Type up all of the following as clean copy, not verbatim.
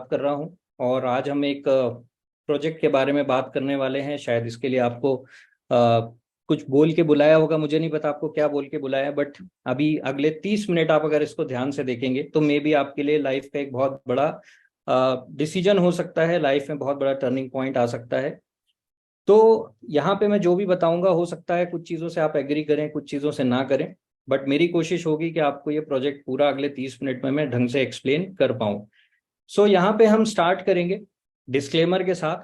कर रहा हूं और आज हम एक प्रोजेक्ट के बारे में बात करने वाले हैं। शायद इसके लिए आपको कुछ बोल के बुलाया होगा, मुझे नहीं पता आपको क्या बोल के बुलाया, बट अभी अगले 30 मिनट आप अगर इसको ध्यान से देखेंगे तो मे बी आपके लिए लाइफ का एक बहुत बड़ा डिसीजन हो सकता है, लाइफ में बहुत बड़ा टर्निंग पॉइंट आ सकता है। तो यहाँ पे मैं जो भी बताऊंगा हो सकता है कुछ चीज़ों से आप एग्री करें, कुछ चीज़ों से ना करें, बट मेरी कोशिश होगी कि आपको ये प्रोजेक्ट पूरा अगले 30 मिनट में मैं ढंग से एक्सप्लेन कर पाऊँ। सो यहाँ पे हम स्टार्ट करेंगे डिस्क्लेमर के साथ।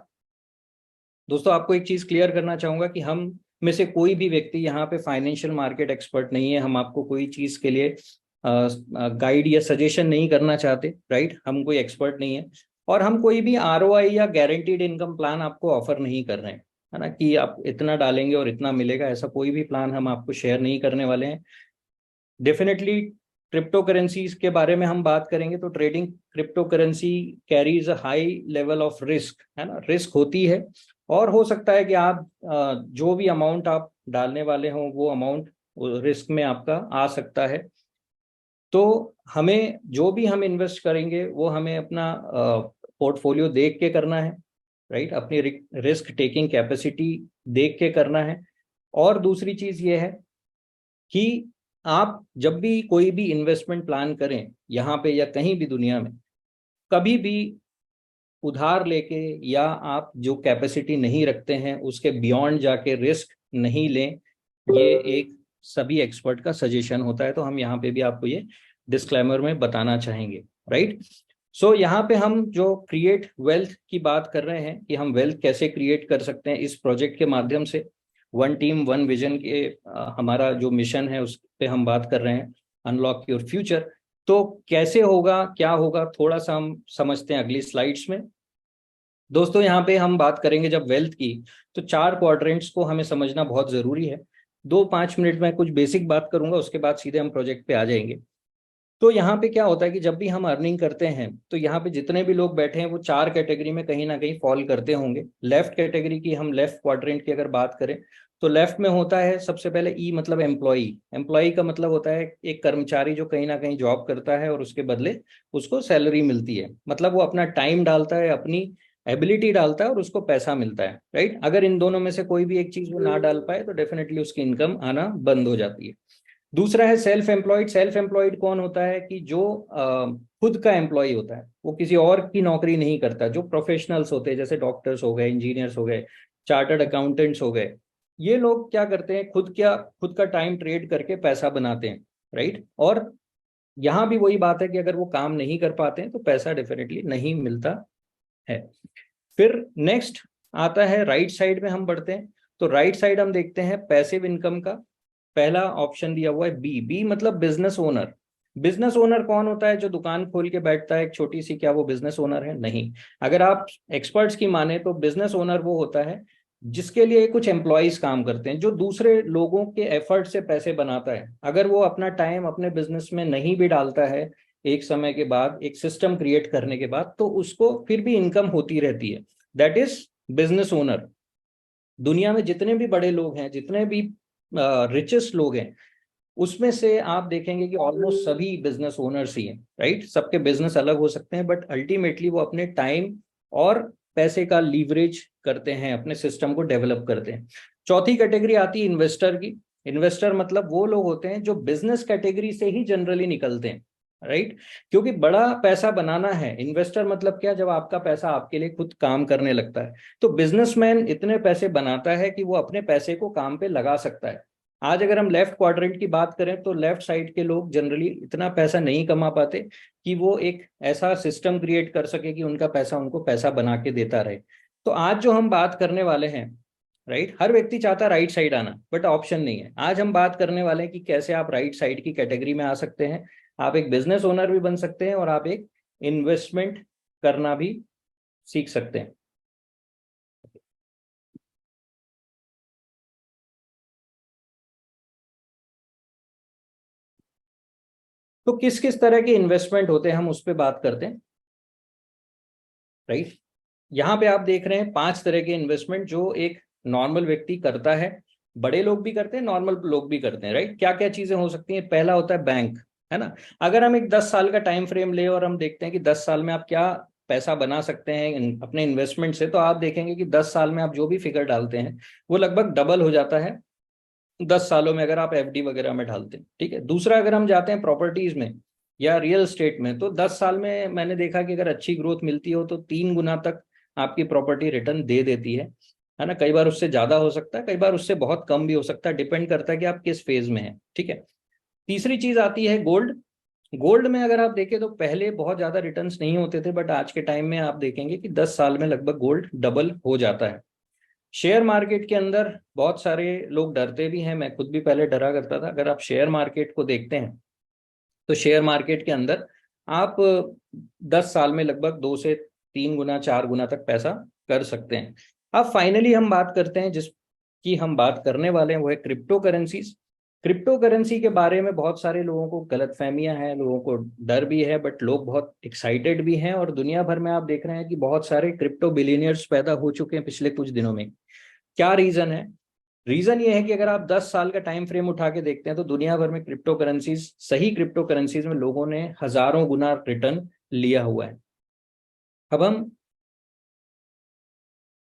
दोस्तों, आपको एक चीज क्लियर करना चाहूंगा कि हम में से कोई भी व्यक्ति यहाँ पे फाइनेंशियल मार्केट एक्सपर्ट नहीं है। हम आपको कोई चीज के लिए गाइड या सजेशन नहीं करना चाहते, राइट। हम कोई एक्सपर्ट नहीं है और हम कोई भी आरओआई या गारंटीड इनकम प्लान आपको ऑफर नहीं कर रहे हैं, है ना, कि आप इतना डालेंगे और इतना मिलेगा। ऐसा कोई भी प्लान हम आपको शेयर नहीं करने वाले हैं। डेफिनेटली क्रिप्टो करेंसीज के बारे में हम बात करेंगे तो trading crypto currency carries a high level of risk, है ना, रिस्क होती है। और हो सकता है कि आप जो भी अमाउंट आप डालने वाले हों वो अमाउंट रिस्क में आपका आ सकता है। तो हमें जो भी हम इन्वेस्ट करेंगे वो हमें अपना पोर्टफोलियो देख के करना है, राइट। अपनी रिस्क टेकिंग कैपेसिटी देख के करना है। और दूसरी चीज ये है कि आप जब भी कोई भी इन्वेस्टमेंट प्लान करें यहाँ पे या कहीं भी दुनिया में, कभी भी उधार लेके या आप जो कैपेसिटी नहीं रखते हैं उसके बियॉन्ड जाके रिस्क नहीं लें। ये एक सभी एक्सपर्ट का सजेशन होता है, तो हम यहाँ पे भी आपको ये डिस्क्लेमर में बताना चाहेंगे, राइट। सो यहाँ पे हम जो क्रिएट वेल्थ की बात कर रहे हैं कि हम वेल्थ कैसे क्रिएट कर सकते हैं इस प्रोजेक्ट के माध्यम से, वन टीम वन विजन के हमारा जो मिशन है उस पे हम बात कर रहे हैं, अनलॉक योर फ्यूचर। तो कैसे होगा, क्या होगा, थोड़ा सा हम समझते हैं अगली स्लाइड्स में। दोस्तों, यहाँ पे हम बात करेंगे जब वेल्थ की, तो 4 क्वाड्रेंट्स को हमें समझना बहुत जरूरी है। 2-5 मिनट में कुछ बेसिक बात करूंगा, उसके बाद सीधे हम प्रोजेक्ट पे आ जाएंगे। तो यहाँ पे क्या होता है कि जब भी हम अर्निंग करते हैं तो यहाँ पे जितने भी लोग बैठे हैं वो 4 कैटेगरी में कहीं ना कहीं फॉल करते होंगे। लेफ्ट कैटेगरी की, हम लेफ्ट क्वाड्रेंट की अगर बात करें तो लेफ्ट में होता है सबसे पहले ई, मतलब एम्प्लॉई। एम्प्लॉई का मतलब होता है एक कर्मचारी जो कहीं ना कहीं जॉब करता है और उसके बदले उसको सैलरी मिलती है, मतलब वो अपना टाइम डालता है, अपनी एबिलिटी डालता है और उसको पैसा मिलता है, राइट। अगर इन दोनों में से कोई भी एक चीज वो ना डाल पाए तो डेफिनेटली उसकी इनकम आना बंद हो जाती है। दूसरा है सेल्फ एम्प्लॉयड। सेल्फ एम्प्लॉयड कौन होता है कि जो खुद का एम्प्लॉय होता है, वो किसी और की नौकरी नहीं करता। जो प्रोफेशनल्स होते हैं जैसे डॉक्टर्स हो गए, इंजीनियर्स हो गए, चार्टर्ड अकाउंटेंट्स हो गए, ये लोग क्या करते हैं, खुद का टाइम ट्रेड करके पैसा बनाते हैं, राइट। और यहाँ भी वही बात है कि अगर वो काम नहीं कर पाते हैं तो पैसा डेफिनेटली नहीं मिलता है। फिर नेक्स्ट आता है राइट साइड में हम बढ़ते हैं। तो राइट साइड हम देखते हैं पैसिव इनकम का। पहला ऑप्शन दिया हुआ है बी। बी मतलब बिजनेस ओनर। बिजनेस ओनर कौन होता है? जो दुकान खोल के बैठता है एक छोटी सी, क्या वो बिजनेस ओनर है? नहीं। अगर आप एक्सपर्ट्स की माने तो बिजनेस ओनर वो होता है जिसके लिए कुछ एम्प्लॉयज काम करते हैं, जो दूसरे लोगों के एफर्ट से पैसे बनाता है। अगर वो अपना टाइम अपने बिजनेस में नहीं भी डालता है, एक समय के बाद, एक सिस्टम क्रिएट करने के बाद, तो उसको फिर भी इनकम होती रहती है। That is business owner. दुनिया में जितने भी बड़े लोग हैं, जितने भी रिचेस्ट लोग हैं, उसमें से आप देखेंगे कि ऑलमोस्ट सभी बिजनेस ओनर्स ही हैं, राइट। सबके बिजनेस अलग हो सकते हैं बट अल्टीमेटली वो अपने टाइम और पैसे का लीवरेज करते हैं, अपने सिस्टम को डेवलप करते हैं। चौथी कैटेगरी आती है इन्वेस्टर की। इन्वेस्टर मतलब वो लोग होते हैं जो बिजनेस कैटेगरी से ही जनरली निकलते हैं, राइट। क्योंकि बड़ा पैसा बनाना है। इन्वेस्टर मतलब क्या? जब आपका पैसा आपके लिए खुद काम करने लगता है। तो बिजनेसमैन इतने पैसे बनाता है कि वो अपने पैसे को काम पे लगा सकता है। आज अगर हम लेफ्ट क्वाड्रेंट की बात करें तो लेफ्ट साइड के लोग जनरली इतना पैसा नहीं कमा पाते कि वो एक ऐसा सिस्टम क्रिएट कर सके कि उनका पैसा उनको पैसा बना के देता रहे। तो आज जो हम बात करने वाले हैं, राइट, हर व्यक्ति चाहता है राइट साइड आना बट ऑप्शन नहीं है। आज हम बात करने वाले हैं कि कैसे आप राइट साइड की कैटेगरी में आ सकते हैं। आप एक बिजनेस ओनर भी बन सकते हैं और आप एक इन्वेस्टमेंट करना भी सीख सकते हैं। तो किस किस तरह के इन्वेस्टमेंट होते हैं हम उस पर बात करते हैं, राइट। यहाँ पे आप देख रहे हैं 5 तरह के इन्वेस्टमेंट जो एक नॉर्मल व्यक्ति करता है। बड़े लोग भी करते हैं, नॉर्मल लोग भी करते हैं, राइट। क्या क्या चीजें हो सकती हैं? पहला होता है बैंक, है ना। अगर हम एक 10 साल का टाइम फ्रेम ले और हम देखते हैं कि 10 साल में आप क्या पैसा बना सकते हैं अपने इन्वेस्टमेंट से, तो आप देखेंगे कि 10 साल में आप जो भी फिगर डालते हैं वो लगभग डबल हो जाता है 10 सालों में, अगर आप एफडी वगैरह में डालते हैं। ठीक है। दूसरा, अगर हम जाते हैं प्रॉपर्टीज में या रियल एस्टेट में, तो 10 साल में मैंने देखा कि अगर अच्छी ग्रोथ मिलती हो तो 3 गुना तक आपकी प्रॉपर्टी रिटर्न दे देती है ना। कई बार उससे ज्यादा हो सकता है, कई बार उससे बहुत कम भी हो सकता है, डिपेंड करता है कि आप किस फेज में हैं। ठीक है। तीसरी चीज आती है गोल्ड। गोल्ड में अगर आप देखें तो पहले बहुत ज्यादा रिटर्न्स नहीं होते थे, बट आज के टाइम में आप देखेंगे कि 10 साल में लगभग गोल्ड डबल हो जाता है। शेयर मार्केट के अंदर बहुत सारे लोग डरते भी हैं, मैं खुद भी पहले डरा करता था। अगर आप शेयर मार्केट को देखते हैं तो शेयर मार्केट के अंदर आप 10 साल में लगभग 2 से 3 गुना 4 गुना तक पैसा कर सकते हैं। अब फाइनली हम बात करते हैं, जिसकी हम बात करने वाले हैं, वो है क्रिप्टो करेंसीज। क्रिप्टो करेंसी के बारे में बहुत सारे लोगों को गलतफहमियां हैं, लोगों को डर भी है, बट लोग बहुत एक्साइटेड भी हैं। और दुनिया भर में आप देख रहे हैं कि बहुत सारे क्रिप्टो बिलियनियर्स पैदा हो चुके हैं पिछले कुछ दिनों में। क्या रीजन है? रीजन ये है कि अगर आप 10 साल का टाइम फ्रेम उठा के देखते हैं तो दुनिया भर में क्रिप्टो करेंसीज, सही क्रिप्टो करेंसीज में लोगों ने हजारों गुना रिटर्न लिया हुआ है। अब हम,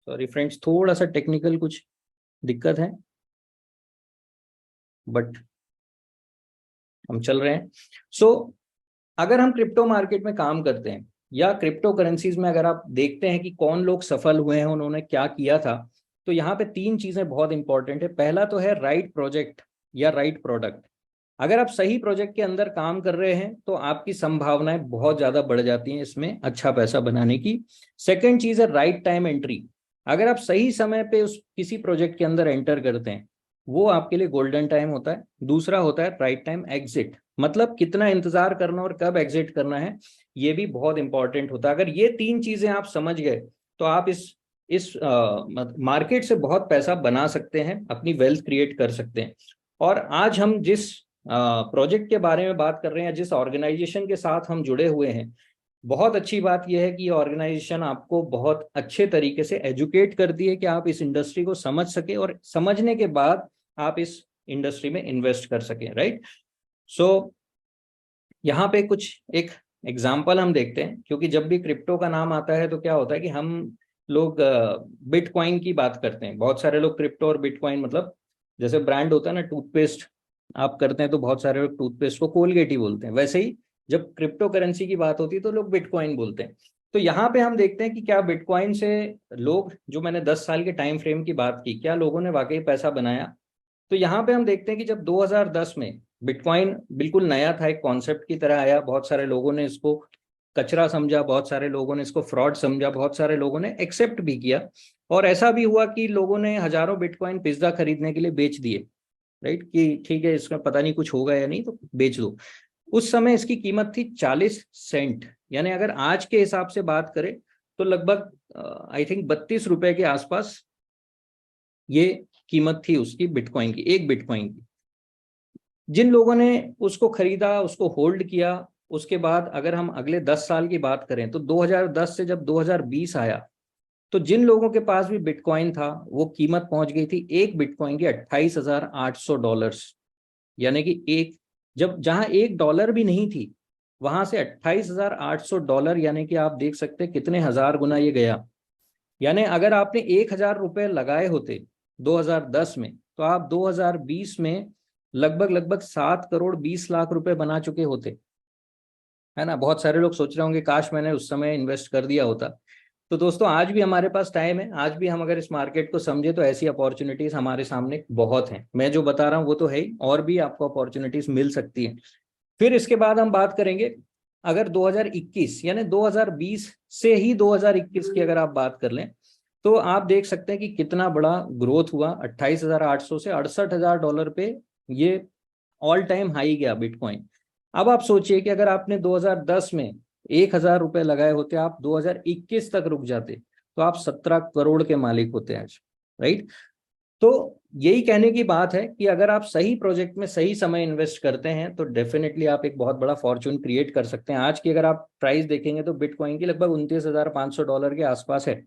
सॉरी फ्रेंड्स, थोड़ा सा टेक्निकल कुछ दिक्कत है, बट हम चल रहे हैं। अगर हम क्रिप्टो मार्केट में काम करते हैं या क्रिप्टो करेंसीज में अगर आप देखते हैं कि कौन लोग सफल हुए हैं, उन्होंने क्या किया था, तो यहाँ पे 3 चीजें बहुत इंपॉर्टेंट है। पहला तो है राइट प्रोजेक्ट या राइट प्रोडक्ट। अगर आप सही प्रोजेक्ट के अंदर काम कर रहे हैं तो आपकी संभावनाएं बहुत ज्यादा बढ़ जाती हैं इसमें अच्छा पैसा बनाने की। सेकेंड चीज है राइट टाइम एंट्री। अगर आप सही समय पे उस किसी प्रोजेक्ट के अंदर एंटर करते हैं, वो आपके लिए गोल्डन टाइम होता है। दूसरा होता है राइट टाइम एग्जिट, मतलब कितना इंतजार करना और कब एग्जिट करना है, ये भी बहुत इंपॉर्टेंट होता है। अगर ये 3 चीजें आप समझ गए तो आप इस मार्केट से बहुत पैसा बना सकते हैं, अपनी वेल्थ क्रिएट कर सकते हैं। और आज हम जिस प्रोजेक्ट के बारे में बात कर रहे हैं, जिस ऑर्गेनाइजेशन के साथ हम जुड़े हुए हैं, बहुत अच्छी बात यह है कि ये ऑर्गेनाइजेशन आपको बहुत अच्छे तरीके से एजुकेट करती है कि आप इस इंडस्ट्री को समझ सके और समझने के बाद आप इस इंडस्ट्री में इन्वेस्ट कर सकें। राइट। सो यहाँ पे कुछ एक एग्जाम्पल हम देखते हैं, क्योंकि जब भी क्रिप्टो का नाम आता है तो क्या होता है कि हम लोग बिटकॉइन की बात करते हैं। बहुत सारे लोग क्रिप्टो और बिटकॉइन, मतलब जैसे ब्रांड होता है ना, टूथपेस्ट आप करते हैं तो बहुत सारे लोग टूथपेस्ट को कोलगेट ही बोलते हैं, वैसे ही जब क्रिप्टो करेंसी की बात होती है तो लोग बिटकॉइन बोलते हैं। तो यहाँ पे हम देखते हैं कि क्या बिटकॉइन से लोग, जो मैंने 10 साल के टाइम फ्रेम की बात की, क्या लोगों ने वाकई पैसा बनाया? तो यहाँ पे हम देखते हैं कि जब 2010 में बिटकॉइन बिल्कुल नया था, एक कॉन्सेप्ट की तरह आया, बहुत सारे लोगों ने इसको कचरा समझा, बहुत सारे लोगों ने इसको फ्रॉड समझा, बहुत सारे लोगों ने एक्सेप्ट भी किया। और ऐसा भी हुआ कि लोगों ने हजारों बिटकॉइन पिज्जा खरीदने के लिए बेच दिए। राइट, कि ठीक है इसका पता नहीं कुछ होगा या नहीं तो बेच दो। उस समय इसकी कीमत थी 40 सेंट, यानी अगर आज के हिसाब से बात करें तो लगभग आई थिंक 32 रुपए के आसपास ये कीमत थी उसकी, बिटकॉइन की, एक बिटकॉइन की। जिन लोगों ने उसको खरीदा, उसको होल्ड किया, उसके बाद अगर हम अगले 10 साल की बात करें तो 2010 से जब 2020 आया, तो जिन लोगों के पास भी बिटकॉइन था वो कीमत पहुंच गई थी एक बिटकॉइन की $28,800। यानी कि एक, जब जहां $1 भी नहीं थी, वहां से $28,800, यानी कि आप देख सकते हैं कितने हजार गुना ये गया। यानी अगर आपने 1,000 रुपए लगाए होते 2010 में, तो आप 2020 में लगभग लगभग 7,20,00,000 रुपए बना चुके होते, है ना। बहुत सारे लोग सोच रहे होंगे काश मैंने उस समय इन्वेस्ट कर दिया होता। तो दोस्तों, आज भी हमारे पास टाइम है, आज भी हम अगर इस मार्केट को समझे तो ऐसी अपॉर्चुनिटीज हमारे सामने बहुत हैं। मैं जो बता रहा हूँ वो तो है ही, और भी आपको अपॉर्चुनिटीज मिल सकती हैं। फिर इसके बाद हम बात करेंगे, अगर 2021 यानी 2020 से ही 2021 की अगर आप बात कर लें, तो आप देख सकते हैं कि कितना बड़ा ग्रोथ हुआ। 28,800 से $68,000 पे ये ऑल टाइम हाई गया बिटकॉइन। अब आप सोचिए कि अगर आपने 2010 में 1,000 रुपए लगाए होते, आप 2021 तक रुक जाते, तो आप 17 करोड़ के मालिक होते आज। राइट। तो यही कहने की बात है कि अगर आप सही प्रोजेक्ट में सही समय इन्वेस्ट करते हैं तो डेफिनेटली आप एक बहुत बड़ा फॉर्चून क्रिएट कर सकते हैं। आज की अगर आप प्राइस देखेंगे तो बिटकॉइन की लगभग $29,500 के आसपास है।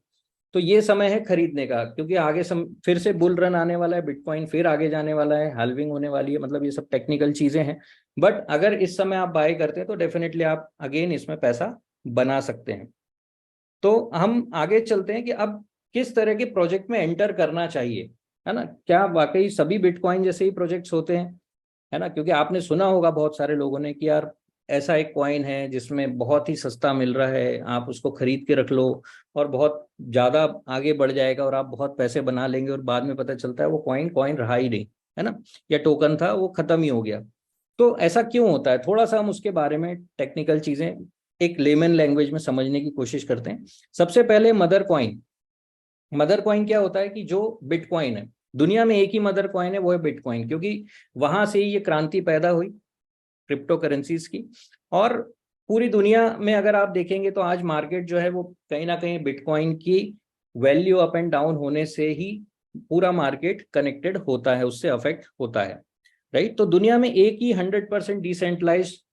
तो ये समय है खरीदने का, क्योंकि आगे फिर से बुल रन आने वाला है, बिटकॉइन फिर आगे जाने वाला है, हाल्विंग होने वाली है, मतलब ये सब टेक्निकल चीजें हैं। बट अगर इस समय आप बाय करते हैं तो डेफिनेटली आप अगेन इसमें पैसा बना सकते हैं। तो हम आगे चलते हैं कि अब किस तरह के प्रोजेक्ट में एंटर करना चाहिए, है ना। क्या वाकई सभी बिटकॉइन जैसे ही प्रोजेक्ट्स होते हैं, है ना। क्योंकि आपने सुना होगा बहुत सारे लोगों ने कि यार ऐसा एक कॉइन है जिसमें बहुत ही सस्ता मिल रहा है, आप उसको खरीद के रख लो और बहुत ज्यादा आगे बढ़ जाएगा और आप बहुत पैसे बना लेंगे, और बाद में पता चलता है वो कॉइन कॉइन रहा ही नहीं, है ना। या टोकन था वो खत्म ही हो गया। तो ऐसा क्यों होता है, थोड़ा सा हम उसके बारे में टेक्निकल चीजें एक लेमन लैंग्वेज में समझने की कोशिश करते हैं। सबसे पहले मदर कॉइन। मदर कॉइन क्या होता है कि जो बिटकॉइन है, दुनिया में एक ही मदर कॉइन है, वो है बिटकॉइन, क्योंकि वहां से ही ये क्रांति पैदा हुई क्रिप्टो करेंसीज की। और पूरी दुनिया में अगर आप देखेंगे तो आज मार्केट जो है वो कहीं ना कहीं बिटकॉइन की वैल्यू अप एंड डाउन होने से ही पूरा मार्केट कनेक्टेड होता है, उससे अफेक्ट होता है, राइट। तो दुनिया में एक ही 100% डिसेंट्रलाइज्ड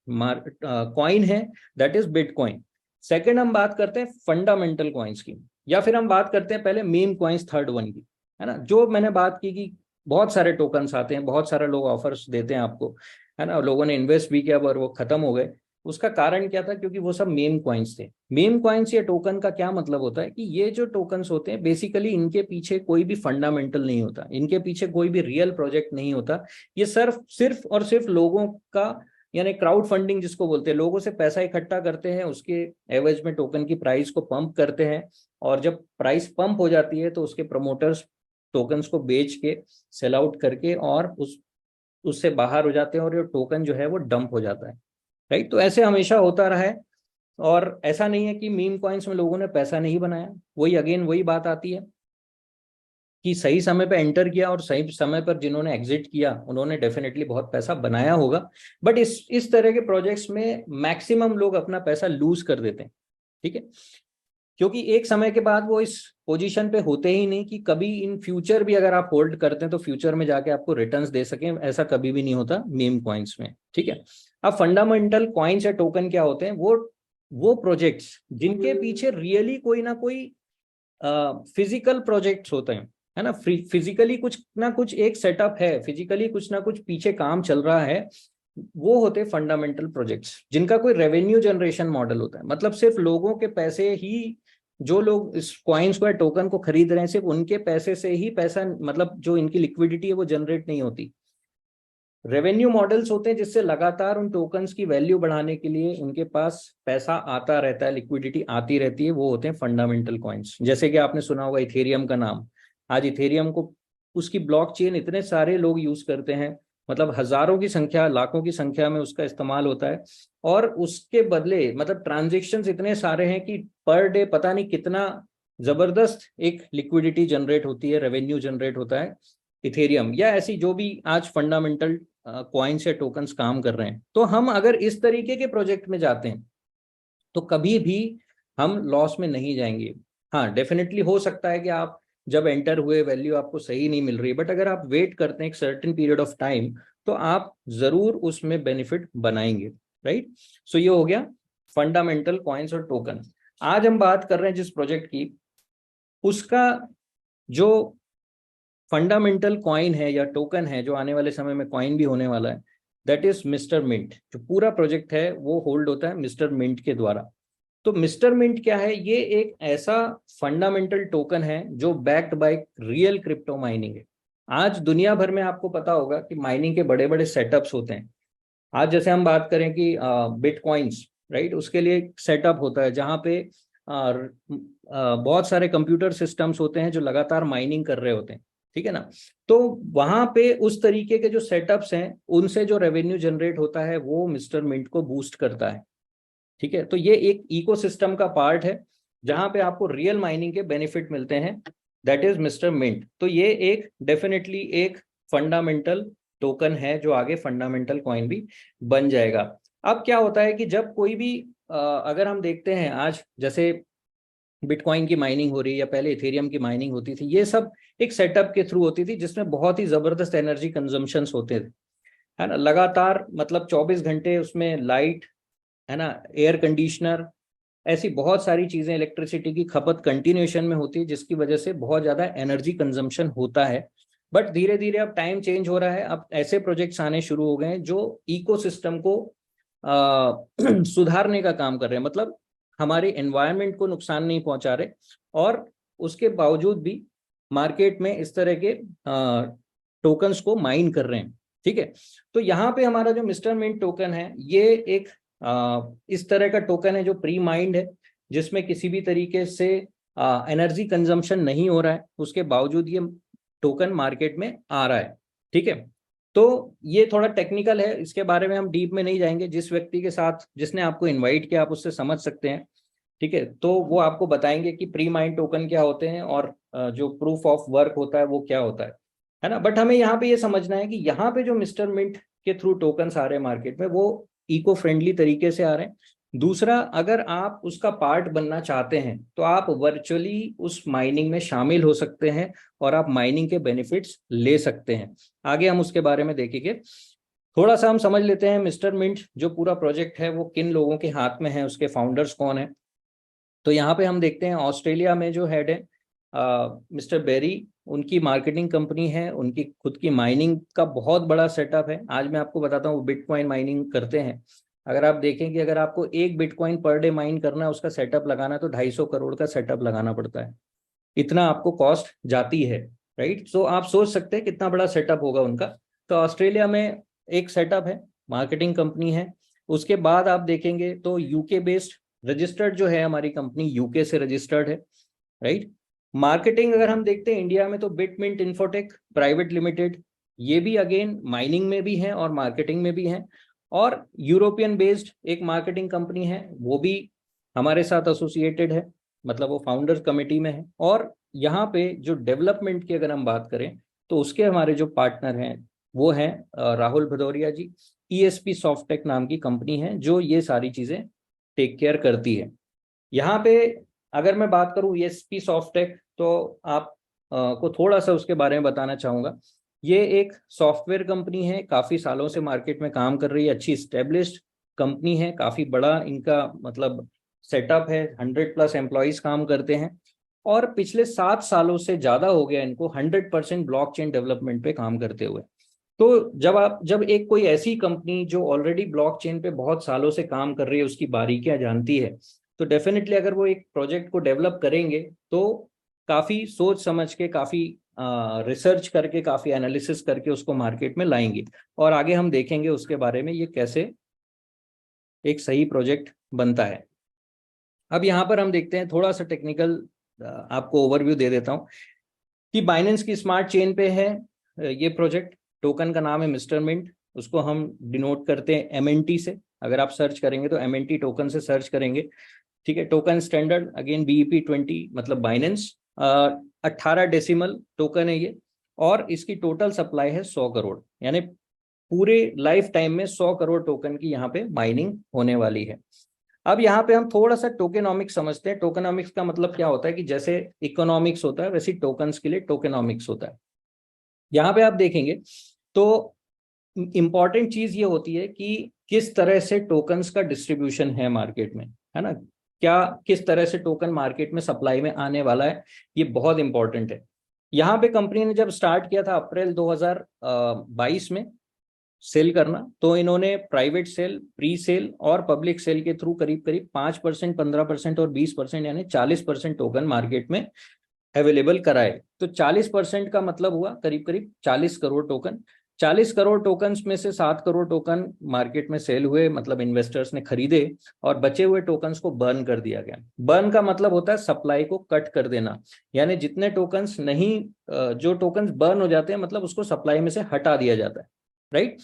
कॉइन है, दैट इज बिटकॉइन। सेकंड हम बात करते हैं फंडामेंटल कॉइन्स की, या फिर हम बात करते हैं पहले मीम कॉइन्स थर्ड वन की, है ना। जो मैंने बात की कि बहुत सारे टोकन्स आते हैं, बहुत सारे लोग ऑफर्स देते हैं आपको, है ना, लोगों ने इन्वेस्ट भी किया पर वो खत्म हो गए। उसका कारण क्या था, क्योंकि वो सब मीम कॉइन्स थे। मीम कॉइन्स या टोकन का क्या मतलब होता है कि ये जो टोकन्स होते हैं बेसिकली इनके पीछे कोई भी फंडामेंटल नहीं होता, इनके पीछे कोई भी रियल प्रोजेक्ट नहीं होता। ये सिर्फ सिर्फ और सिर्फ लोगों का, यानी क्राउड फंडिंग जिसको बोलते हैं, लोगों से पैसा इकट्ठा करते हैं, उसके एवज में टोकन की प्राइस को पंप करते हैं, और जब प्राइस पंप हो जाती है तो उसके प्रमोटर्स टोकन्स को बेच के सेल आउट करके और उससे बाहर हो जाते हैं, और ये टोकन जो है वो डंप हो जाता है, राइट। तो ऐसे हमेशा होता रहा है। और ऐसा नहीं है कि मीम कॉइन्स में लोगों ने पैसा नहीं बनाया, वही अगेन वही बात आती है कि सही समय पे एंटर किया और सही समय पर जिन्होंने एग्जिट किया उन्होंने डेफिनेटली बहुत पैसा बनाया होगा। बट इस तरह के प्रोजेक्ट्स में मैक्सिमम लोग अपना पैसा लूज कर देते हैं, ठीक है। क्योंकि एक समय के बाद वो इस पोजीशन पे होते ही नहीं कि कभी इन फ्यूचर भी अगर आप होल्ड करते हैं तो फ्यूचर में जाके आपको रिटर्न्स दे सकें, ऐसा कभी भी नहीं होता मीम कॉइन्स में, ठीक है। अब फंडामेंटल कॉइन्स या टोकन क्या होते हैं, वो प्रोजेक्ट्स जिनके पीछे रियली कोई ना कोई फिजिकल प्रोजेक्ट्स होते हैं, है ना। फिजिकली कुछ ना कुछ एक सेटअप है, फिजिकली कुछ ना कुछ पीछे काम चल रहा है, वो होते फंडामेंटल प्रोजेक्ट्स जिनका कोई रेवेन्यू जनरेशन मॉडल होता है। मतलब सिर्फ लोगों के पैसे ही, जो लोग इस कॉइन्स को या टोकन को खरीद रहे हैं सिर्फ उनके पैसे से ही पैसा, मतलब जो इनकी लिक्विडिटी है वो जनरेट नहीं होती। रेवेन्यू मॉडल्स होते हैं जिससे लगातार उन टोकन्स की वैल्यू बढ़ाने के लिए उनके पास पैसा आता रहता है, लिक्विडिटी आती रहती है, वो होते हैं फंडामेंटल कॉइन्स। जैसे कि आपने सुना होगा इथेरियम का नाम। आज इथेरियम को, उसकी ब्लॉकचेन इतने सारे लोग यूज करते हैं, मतलब हजारों की संख्या, लाखों की संख्या में उसका इस्तेमाल होता है। और उसके बदले मतलब ट्रांजेक्शन्स इतने सारे हैं कि पर डे पता नहीं कितना जबरदस्त एक लिक्विडिटी जनरेट होती है, रेवेन्यू जनरेट होता है इथेरियम या ऐसी जो भी आज फंडामेंटल कॉइन्स या टोकन्स काम कर रहे हैं। तो हम अगर इस तरीके के प्रोजेक्ट में जाते हैं तो कभी भी हम लॉस में नहीं जाएंगे। हाँ, डेफिनेटली हो सकता है कि आप जब एंटर हुए वैल्यू आपको सही नहीं मिल रही है, बट अगर आप वेट करते हैं एक सर्टेन पीरियड ऑफ टाइम तो आप जरूर उसमें बेनिफिट बनाएंगे, राइट। सो ये हो गया फंडामेंटल कॉइन्स और टोकन। आज हम बात कर रहे हैं जिस प्रोजेक्ट की, उसका जो फंडामेंटल कॉइन है या टोकन है, जो आने वाले समय में कॉइन भी होने वाला है, दैट इज मिस्टर मिंट। जो पूरा प्रोजेक्ट है वो होल्ड होता है मिस्टर मिंट के द्वारा। तो मिस्टर मिंट क्या है, ये एक ऐसा फंडामेंटल टोकन है जो backed by real crypto mining है। आज दुनिया भर में आपको पता होगा कि माइनिंग के बड़े बड़े सेटअप्स होते हैं। आज जैसे हम बात करें कि बिटकॉइंस, राइट, उसके लिए एक सेटअप होता है जहाँ पे बहुत सारे कंप्यूटर सिस्टम्स होते हैं जो लगातार माइनिंग कर रहे होते हैं, ठीक है ना। तो वहां पे उस तरीके के जो सेटअप्स हैं उनसे जो रेवेन्यू जनरेट होता है वो मिस्टर मिंट को बूस्ट करता है, ठीक है। तो ये एक इकोसिस्टम का पार्ट है जहां पे आपको रियल माइनिंग के बेनिफिट मिलते हैं, दैट इज मिस्टर मिंट। तो ये एक डेफिनेटली एक फंडामेंटल टोकन है जो आगे फंडामेंटल कॉइन भी बन जाएगा। अब क्या होता है कि जब कोई भी अगर हम देखते हैं आज जैसे बिटकॉइन की माइनिंग हो रही है या पहले इथेरियम की माइनिंग होती थी, ये सब एक सेटअप के थ्रू होती थी जिसमें बहुत ही जबरदस्त एनर्जी कंजम्पशंस होते थे, है ना। लगातार मतलब 24 घंटे उसमें लाइट, है ना, एयर कंडीशनर, ऐसी बहुत सारी चीजें, इलेक्ट्रिसिटी की खपत कंटिन्यूएशन में होती है जिसकी वजह से बहुत ज्यादा एनर्जी कंजम्पशन होता है। बट धीरे धीरे अब टाइम चेंज हो रहा है, अब ऐसे प्रोजेक्ट्स आने शुरू हो गए हैं जो इकोसिस्टम को सुधारने का काम कर रहे हैं। मतलब हमारे एनवायरनमेंट को नुकसान नहीं पहुंचा रहे, और उसके बावजूद भी मार्केट में इस तरह के टोकन्स को माइन कर रहे हैं। ठीक है, तो यहाँ पे हमारा जो मिस्टर मिंट टोकन है, ये एक इस तरह का टोकन है जो प्री माइंड है, जिसमें किसी भी तरीके से एनर्जी कंजम्पशन नहीं हो रहा है, उसके बावजूद ये टोकन मार्केट में आ रहा है। ठीक है, तो ये थोड़ा टेक्निकल है, इसके बारे में हम डीप में नहीं जाएंगे। जिस व्यक्ति के साथ जिसने आपको इनवाइट किया, आप उससे समझ सकते हैं। ठीक है, तो वो आपको बताएंगे कि प्री माइंड टोकन क्या होते हैं और जो प्रूफ ऑफ वर्क होता है वो क्या होता है ना। बट हमें यहाँ पे ये समझना है कि यहाँ पे जो मिस्टर मिंट के थ्रू टोकन्स आ रहे हैं मार्केट में, वो इको फ्रेंडली तरीके से आ रहे हैं। दूसरा, अगर आप उसका पार्ट बनना चाहते हैं तो आप वर्चुअली उस माइनिंग में शामिल हो सकते हैं और आप माइनिंग के बेनिफिट्स ले सकते हैं। आगे हम उसके बारे में देखेंगे। थोड़ा सा हम समझ लेते हैं मिस्टर मिंट जो पूरा प्रोजेक्ट है वो किन लोगों के हाथ में है, उसके फाउंडर्स कौन है। तो यहाँ पे हम देखते हैं ऑस्ट्रेलिया में जो हेड है मिस्टर बेरी, उनकी मार्केटिंग कंपनी है, उनकी खुद की माइनिंग का बहुत बड़ा सेटअप है। आज मैं आपको बताता हूँ, वो बिटकॉइन माइनिंग करते हैं। अगर आप देखें कि अगर आपको एक बिटकॉइन पर डे माइन करना है, उसका सेटअप लगाना है, तो 250 करोड़ का सेटअप लगाना पड़ता है। इतना आपको कॉस्ट जाती है, राइट। सो आप सोच सकते हैं कितना बड़ा सेटअप होगा उनका। तो ऑस्ट्रेलिया में एक सेटअप है, मार्केटिंग कंपनी है। उसके बाद आप देखेंगे तो यूके बेस्ड रजिस्टर्ड जो है हमारी कंपनी, यूके से रजिस्टर्ड है, राइट। मार्केटिंग अगर हम देखते हैं इंडिया में, तो बिटमिंट इन्फोटेक प्राइवेट लिमिटेड, ये भी अगेन माइनिंग में भी है और मार्केटिंग में भी है। और यूरोपियन बेस्ड एक मार्केटिंग कंपनी है, वो भी हमारे साथ एसोसिएटेड है, मतलब वो फाउंडर्स कमेटी में है। और यहाँ पे जो डेवलपमेंट की अगर हम बात करें, तो उसके हमारे जो पार्टनर हैं वो हैं राहुल भदौरिया जी। ईएसपी सॉफ्टटेक नाम की कंपनी है जो ये सारी चीजें टेक केयर करती है। यहाँ पे अगर मैं बात करूँ ईएसपी सॉफ्टटेक, तो आप को थोड़ा सा उसके बारे में बताना चाहूँगा। ये एक सॉफ्टवेयर कंपनी है, काफ़ी सालों से मार्केट में काम कर रही है, अच्छी स्टेब्लिश्ड कंपनी है, काफ़ी बड़ा इनका मतलब सेटअप है, 100+ एम्प्लॉयज काम करते हैं। और पिछले 7 सालों से ज़्यादा हो गया इनको 100% ब्लॉकचेन डेवलपमेंट पे काम करते हुए। तो जब एक कोई ऐसी कंपनी जो ऑलरेडी ब्लॉकचेन पे बहुत सालों से काम कर रही है, उसकी बारीकियां जानती है, तो डेफिनेटली अगर वो एक प्रोजेक्ट को डेवलप करेंगे तो काफ़ी सोच समझ के, काफ़ी रिसर्च करके, काफ़ी एनालिसिस करके उसको मार्केट में लाएंगे। और आगे हम देखेंगे उसके बारे में, ये कैसे एक सही प्रोजेक्ट बनता है। अब यहाँ पर हम देखते हैं थोड़ा सा टेक्निकल, आपको ओवरव्यू दे देता हूँ कि बाइनेंस की स्मार्ट चेन पे है ये प्रोजेक्ट। टोकन का नाम है मिस्टर मिंट, उसको हम डिनोट करते हैं एमएनटी से। अगर आप सर्च करेंगे तो एमएनटी टोकन से सर्च करेंगे। ठीक है, टोकन स्टैंडर्ड अगेन BEP20 मतलब बाइनेंस, 18 डेसिमल टोकन है ये। और इसकी टोटल सप्लाई है 100 करोड़, यानी पूरे लाइफ टाइम में 100 करोड़ टोकन की यहाँ पे माइनिंग होने वाली है। अब यहाँ पे हम थोड़ा सा टोकेनॉमिक्स समझते हैं। टोकेनॉमिक्स का मतलब क्या होता है कि जैसे इकोनॉमिक्स होता है, वैसे टोकन्स के लिए टोकेनॉमिक्स होता है। यहाँ पे आप देखेंगे तो इंपॉर्टेंट चीज ये होती है कि किस तरह से टोकन्स का डिस्ट्रीब्यूशन है मार्केट में, है ना। क्या किस तरह से टोकन मार्केट में सप्लाई में आने वाला है, ये बहुत इंपॉर्टेंट है। यहाँ पे कंपनी ने जब स्टार्ट किया था अप्रैल 2022 में सेल करना, तो इन्होंने प्राइवेट सेल, प्री सेल और पब्लिक सेल के थ्रू करीब करीब 5%, 15% और 20% यानी 40% टोकन मार्केट में अवेलेबल कराए। तो 40% का मतलब हुआ करीब करीब 40 करोड़ टोकन। 40 करोड़ टोकन में से 7 करोड़ टोकन मार्केट में सेल हुए, मतलब इन्वेस्टर्स ने खरीदे, और बचे हुए टोकन्स को बर्न कर दिया गया। बर्न का मतलब होता है सप्लाई को कट कर देना, यानी जितने टोकन्स नहीं, जो टोकन्स बर्न हो जाते हैं मतलब उसको सप्लाई में से हटा दिया जाता है, राइट।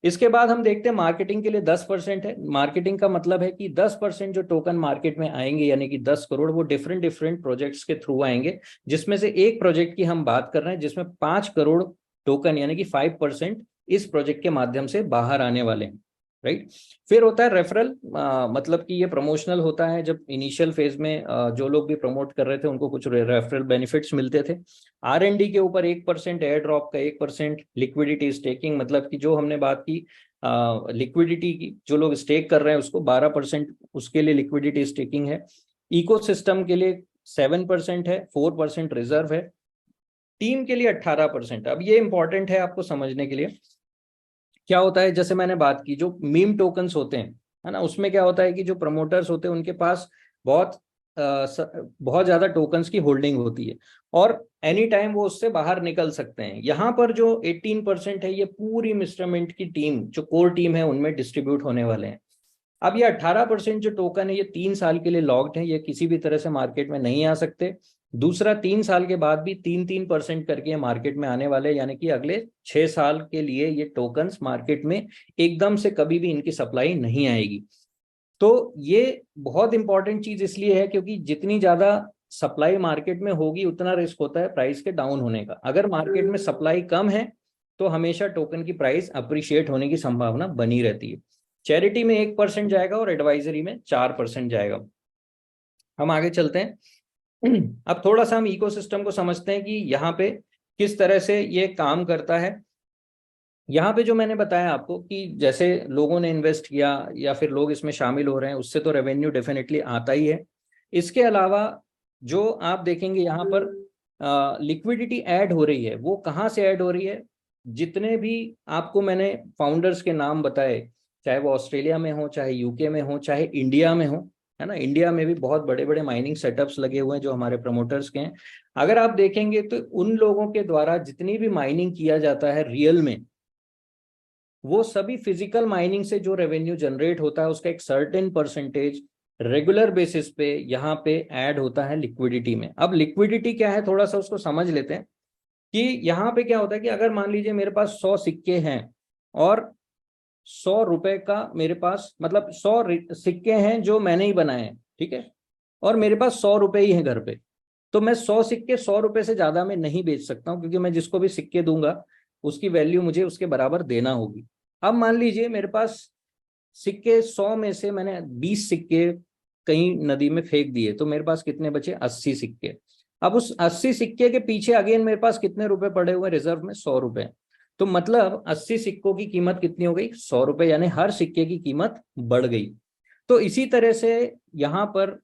इसके बाद हम देखते हैं मार्केटिंग के लिए 10% है। मार्केटिंग का मतलब है कि 10% जो टोकन मार्केट में आएंगे, यानी कि 10 करोड़, वो डिफरेंट डिफरेंट प्रोजेक्ट्स के थ्रू आएंगे, जिसमें से एक प्रोजेक्ट की हम बात कर रहे हैं जिसमें 5 करोड़ टोकन यानी कि 5% इस प्रोजेक्ट के माध्यम से बाहर आने वाले हैं, राइट। फिर होता है रेफरल, मतलब कि ये प्रमोशनल होता है। जब इनिशियल फेज में जो लोग भी प्रमोट कर रहे थे उनको कुछ रेफरल बेनिफिट्स मिलते थे। R&D के ऊपर 1%, एयर ड्रॉप का 1%, लिक्विडिटी स्टेकिंग, मतलब कि जो हमने बात की लिक्विडिटी की, जो लोग स्टेक कर रहे हैं उसको 12% उसके लिए लिक्विडिटी स्टेकिंग है। इकोसिस्टम के लिए 7% है, 4% रिजर्व है। टीम के लिए 18%। अब ये इंपॉर्टेंट है आपको समझने के लिए। क्या होता है, जैसे मैंने बात की जो मीम टोकन्स होते हैं, है ना, उसमें क्या होता है कि जो प्रमोटर्स होते हैं उनके पास बहुत ज्यादा टोकन्स की होल्डिंग होती है और एनी टाइम वो उससे बाहर निकल सकते हैं। यहाँ पर जो 18% है ये पूरी मिस्टर मिंट की टीम, जो कोर टीम है, उनमें डिस्ट्रीब्यूट होने वाले हैं। अब ये 18% जो टोकन है ये 3 साल के लिए लॉक्ड है, ये किसी भी तरह से मार्केट में नहीं आ सकते। दूसरा, 3 साल के बाद भी 3-3% करके ये मार्केट में आने वाले, यानी कि अगले 6 साल के लिए ये टोकन्स मार्केट में एकदम से कभी भी इनकी सप्लाई नहीं आएगी। तो ये बहुत इंपॉर्टेंट चीज इसलिए है क्योंकि जितनी ज्यादा सप्लाई मार्केट में होगी उतना रिस्क होता है प्राइस के डाउन होने का। अगर मार्केट में सप्लाई कम है तो हमेशा टोकन की प्राइस अप्रिशिएट होने की संभावना बनी रहती है। चैरिटी में 1% जाएगा और एडवाइजरी में 4% जाएगा। हम आगे चलते हैं। अब थोड़ा सा हम इकोसिस्टम को समझते हैं कि यहाँ पे किस तरह से ये काम करता है। यहाँ पे जो मैंने बताया आपको कि जैसे लोगों ने इन्वेस्ट किया या फिर लोग इसमें शामिल हो रहे हैं, उससे तो रेवेन्यू डेफिनेटली आता ही है। इसके अलावा जो आप देखेंगे यहाँ पर लिक्विडिटी ऐड हो रही है, वो कहाँ से ऐड हो रही है? जितने भी आपको मैंने फाउंडर्स के नाम बताए, चाहे वो ऑस्ट्रेलिया में हो, चाहे यूके में हो, चाहे इंडिया में हो, है ना, इंडिया में भी बहुत बड़े बड़े माइनिंग सेटअप्स लगे हुए हैं जो हमारे प्रमोटर्स के हैं। अगर आप देखेंगे तो उन लोगों के द्वारा जितनी भी माइनिंग किया जाता है रियल में, वो सभी फिजिकल माइनिंग से जो रेवेन्यू जनरेट होता है उसका एक सर्टेन परसेंटेज रेगुलर बेसिस पे यहाँ पे ऐड होता है लिक्विडिटी में। अब लिक्विडिटी क्या है, थोड़ा सा उसको समझ लेते हैं कि यहाँ पे क्या होता है कि अगर मान लीजिए मेरे पास 100 सिक्के हैं और 100 रुपए का मेरे पास, मतलब 100 सिक्के हैं जो मैंने ही बनाए हैं, ठीक है, और मेरे पास 100 रुपए ही हैं घर पे, तो मैं 100 सिक्के 100 रुपए से ज्यादा में नहीं बेच सकता हूँ, क्योंकि मैं जिसको भी सिक्के दूंगा उसकी वैल्यू मुझे उसके बराबर देना होगी। अब मान लीजिए मेरे पास सिक्के 100 में से मैंने 20 सिक्के कहीं नदी में फेंक दिए, तो मेरे पास कितने बचे? 80 सिक्के। अब उस 80 सिक्के के पीछे अगेन मेरे पास कितने रुपए पड़े हुए रिजर्व में? 100 रुपए। तो मतलब 80 सिक्कों की कीमत कितनी हो गई? 100 रुपए, यानी हर सिक्के की कीमत बढ़ गई। तो इसी तरह से यहाँ पर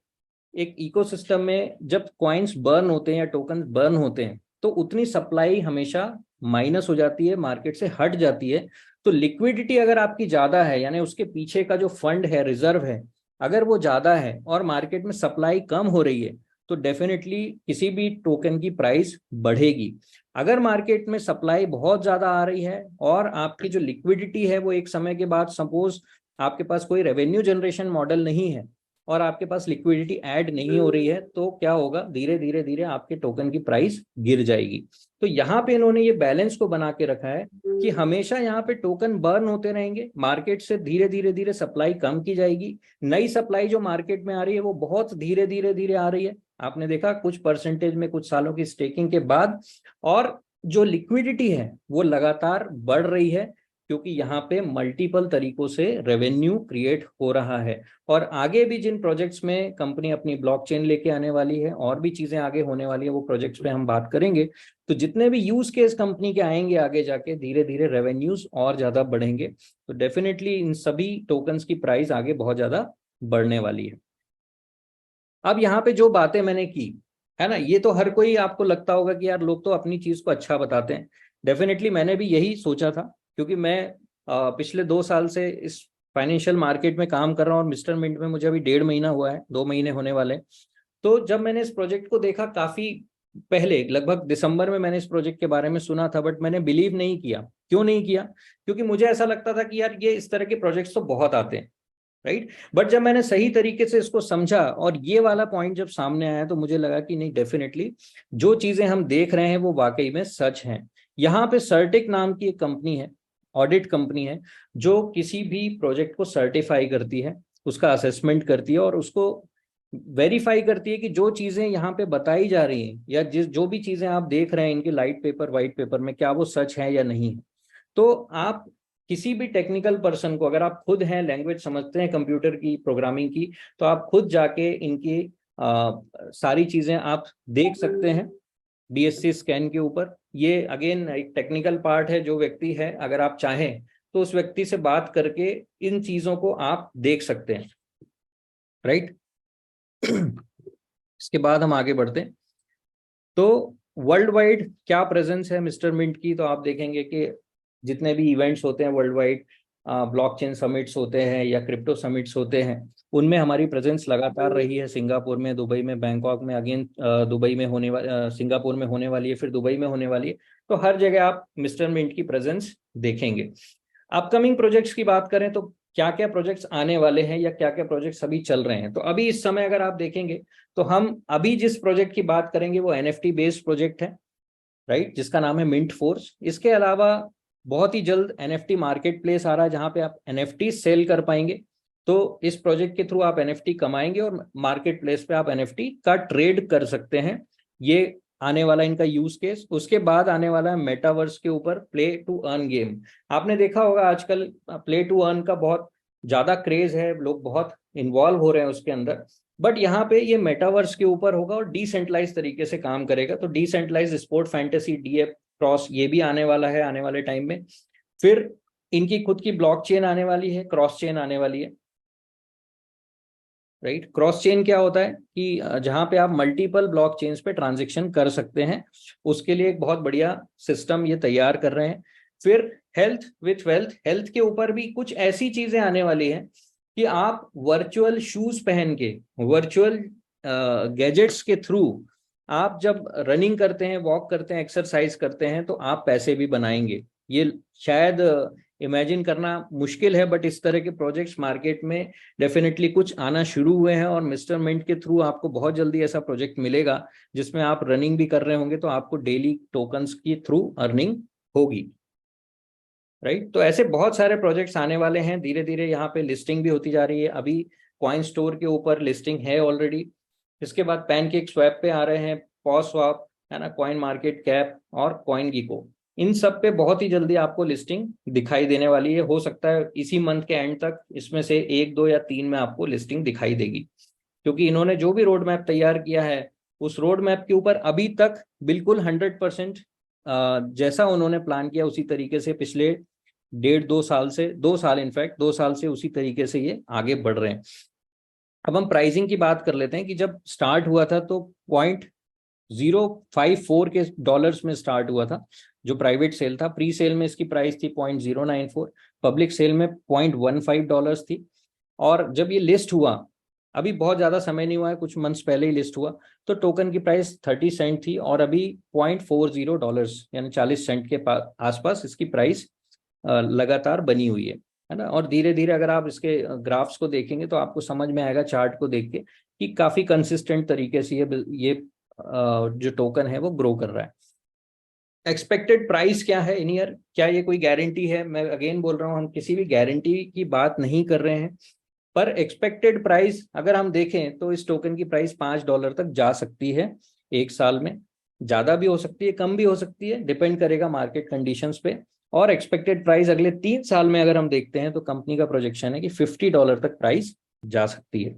एक इकोसिस्टम में जब कॉइन्स बर्न होते हैं या टोकन बर्न होते हैं तो उतनी सप्लाई हमेशा माइनस हो जाती है, मार्केट से हट जाती है। तो लिक्विडिटी अगर आपकी ज्यादा है, यानी उसके पीछे का जो फंड है, रिजर्व है, अगर वो ज्यादा है और मार्केट में सप्लाई कम हो रही है, तो डेफिनेटली किसी भी टोकन की प्राइस बढ़ेगी। अगर मार्केट में सप्लाई बहुत ज्यादा आ रही है और आपकी जो लिक्विडिटी है वो एक समय के बाद, सपोज आपके पास कोई रेवेन्यू जनरेशन मॉडल नहीं है और आपके पास लिक्विडिटी ऐड नहीं हो रही है, तो क्या होगा? धीरे धीरे धीरे आपके टोकन की प्राइस गिर जाएगी। तो यहाँ पे इन्होंने ये बैलेंस को बना के रखा है कि हमेशा यहाँ पे टोकन बर्न होते रहेंगे, मार्केट से धीरे धीरे धीरे सप्लाई कम की जाएगी, नई सप्लाई जो मार्केट में आ रही है वो बहुत धीरे धीरे धीरे आ रही है। आपने देखा कुछ परसेंटेज में कुछ सालों की स्टेकिंग के बाद, और जो लिक्विडिटी है वो लगातार बढ़ रही है, क्योंकि यहाँ पे मल्टीपल तरीकों से रेवेन्यू क्रिएट हो रहा है। और आगे भी जिन प्रोजेक्ट्स में कंपनी अपनी ब्लॉकचेन लेके आने वाली है, और भी चीजें आगे होने वाली है, वो प्रोजेक्ट्स पे हम बात करेंगे। तो जितने भी यूज केस कंपनी के आएंगे आगे जाके, धीरे धीरे रेवेन्यूज और ज्यादा बढ़ेंगे। तो डेफिनेटली इन सभी टोकन्स की प्राइस आगे बहुत ज्यादा बढ़ने वाली है। अब यहाँ पे जो बातें मैंने की है ना, ये तो हर कोई, आपको लगता होगा कि यार लोग तो अपनी चीज को अच्छा बताते हैं। डेफिनेटली मैंने भी यही सोचा था, क्योंकि मैं पिछले 2 साल से इस फाइनेंशियल मार्केट में काम कर रहा हूँ और मिस्टर मिंट में मुझे अभी 1.5 महीना हुआ है, 2 महीने होने वाले हैं। तो जब मैंने इस प्रोजेक्ट को देखा काफी पहले, लगभग दिसंबर में मैंने इस प्रोजेक्ट के बारे में सुना था, बट मैंने बिलीव नहीं किया। क्यों नहीं किया? क्योंकि मुझे ऐसा लगता था कि यार ये इस तरह के प्रोजेक्ट्स तो बहुत आते हैं, राइट। बट जब मैंने सही तरीके से इसको समझा और ये वाला पॉइंट जब सामने आया, तो मुझे लगा कि नहीं, डेफिनेटली जो चीजें हम देख रहे हैं वो वाकई में सच हैं। यहाँ पे सर्टिक नाम की एक कंपनी है, ऑडिट कंपनी है, जो किसी भी प्रोजेक्ट को सर्टिफाई करती है, उसका असेसमेंट करती है और उसको वेरीफाई करती है कि जो चीजें यहाँ पे बताई जा रही हैं या जो भी चीजें आप देख रहे हैं इनके लाइट पेपर व्हाइट पेपर में, क्या वो सच है या नहीं है। तो आप किसी भी टेक्निकल पर्सन को, अगर आप खुद हैं, लैंग्वेज समझते हैं कंप्यूटर की, प्रोग्रामिंग की, तो आप खुद जाके इनकी सारी चीजें आप देख सकते हैं डीएससी स्कैन के ऊपर। ये अगेन एक टेक्निकल पार्ट है, जो व्यक्ति है, अगर आप चाहें तो उस व्यक्ति से बात करके इन चीजों को आप देख सकते हैं, राइट। इसके बाद हम आगे बढ़ते हैं। तो वर्ल्ड वाइड क्या प्रेजेंस है मिस्टर मिंट की, तो आप देखेंगे कि जितने भी इवेंट्स होते हैं वर्ल्ड वाइड, ब्लॉकचेन समिट्स होते हैं या क्रिप्टो समिट्स होते हैं, उनमें हमारी प्रेजेंस लगातार रही है। सिंगापुर में, दुबई में, बैंकॉक में, अगेन दुबई में होने वाली, सिंगापुर में होने वाली है, फिर दुबई में होने वाली है। तो हर जगह आप मिस्टर मिंट की प्रेजेंस देखेंगे। अपकमिंग प्रोजेक्ट्स की बात करें तो क्या क्या प्रोजेक्ट्स आने वाले हैं या क्या क्या प्रोजेक्ट्स अभी चल रहे हैं, तो अभी इस समय अगर आप देखेंगे तो हम अभी जिस प्रोजेक्ट की बात करेंगे वो एनएफटी बेस्ड प्रोजेक्ट है, राइट, जिसका नाम है मिंट फोर्स। इसके अलावा बहुत ही जल्द एनएफटी मार्केट प्लेस आ रहा है जहां पे आप एनएफटी सेल कर पाएंगे। तो इस प्रोजेक्ट के थ्रू आप एनएफटी कमाएंगे और मार्केट प्लेस पे आप एनएफटी का ट्रेड कर सकते हैं। ये आने वाला इनका यूज केस। उसके बाद आने वाला है मेटावर्स के ऊपर प्ले टू अर्न गेम। आपने देखा होगा आजकल प्ले टू अर्न का बहुत ज्यादा क्रेज है, लोग बहुत इन्वॉल्व हो रहे हैं उसके अंदर। बट यहाँ पे ये मेटावर्स के ऊपर होगा और डिसेंट्रलाइज तरीके से काम करेगा। तो decentralise sport fantasy DF cross ये भी आने वाला है आने वाले टाइम में। फिर इनकी खुद की ब्लॉकचेन आने वाली है, क्रॉस चेन आने वाली है, राइट। क्रॉस चेन क्या होता है कि जहां पे आप मल्टीपल ब्लॉक चेन्स पे ट्रांजेक्शन कर सकते हैं, उसके लिए एक बहुत बढ़िया सिस्टम ये तैयार कर रहे हैं। फिर हेल्थ विथ वेल्थ, हेल्थ के ऊपर भी कुछ ऐसी चीजें आने वाली हैं कि आप वर्चुअल शूज पहन के, वर्चुअल गैजेट्स के थ्रू आप जब रनिंग करते हैं, वॉक करते हैं, एक्सरसाइज करते हैं, तो आप पैसे भी बनाएंगे। ये शायद इमेजिन करना मुश्किल है, बट इस तरह के प्रोजेक्ट्स मार्केट में डेफिनेटली कुछ आना शुरू हुए हैं और मिस्टर मिंट के थ्रू आपको बहुत जल्दी ऐसा प्रोजेक्ट मिलेगा जिसमें आप रनिंग भी कर रहे होंगे तो आपको डेली टोकन्स के थ्रू अर्निंग होगी, राइट। तो ऐसे बहुत सारे प्रोजेक्ट्स आने वाले हैं। धीरे धीरे यहाँ पे लिस्टिंग भी होती जा रही है। अभी कॉइन स्टोर के ऊपर लिस्टिंग है ऑलरेडी। इसके बाद पैनकेक स्वैप पे आ रहे हैं, पॉस स्वैप है ना, कॉइन मार्केट कैप और कॉइन गीको। इन सब पे बहुत ही जल्दी आपको लिस्टिंग दिखाई देने वाली है। हो सकता है इसी मंथ के एंड तक इसमें से 1, 2 या 3 में आपको लिस्टिंग दिखाई देगी, क्योंकि इन्होंने जो भी रोड मैप तैयार किया है उस रोड मैप के ऊपर अभी तक बिल्कुल 100% जैसा उन्होंने प्लान किया उसी तरीके से पिछले 1.5-2 साल से, 2 साल इनफैक्ट 2 साल से उसी तरीके से ये आगे बढ़ रहे हैं। अब हम प्राइसिंग की बात कर लेते हैं कि जब स्टार्ट हुआ था तो 0.054 के डॉलर्स में स्टार्ट हुआ था जो प्राइवेट सेल था। प्री सेल में इसकी प्राइस थी 0.094, पब्लिक सेल में $0.15 थी। और जब ये लिस्ट हुआ, अभी बहुत ज्यादा समय नहीं हुआ है, कुछ मंथ्स पहले ही लिस्ट हुआ, तो टोकन की प्राइस 30 सेंट थी और अभी $0.40 यानी 40 सेंट के आसपास इसकी प्राइस लगातार बनी हुई है ना। और धीरे धीरे अगर आप इसके ग्राफ्स को देखेंगे तो आपको समझ में आएगा चार्ट को देख के कि काफी कंसिस्टेंट तरीके से ये जो टोकन है वो ग्रो कर रहा है। एक्सपेक्टेड प्राइस क्या है इन ईयर, क्या ये कोई गारंटी है? मैं अगेन बोल रहा हूँ, हम किसी भी गारंटी की बात नहीं कर रहे हैं, पर एक्सपेक्टेड प्राइस अगर हम देखें तो इस टोकन की प्राइस $5 तक जा सकती है 1 साल में। ज्यादा भी हो सकती है, कम भी हो सकती है, डिपेंड करेगा मार्केट कंडीशंस पे। और एक्सपेक्टेड प्राइस अगले 3 साल में अगर हम देखते हैं तो कंपनी का प्रोजेक्शन है कि $50 तक प्राइस जा सकती है।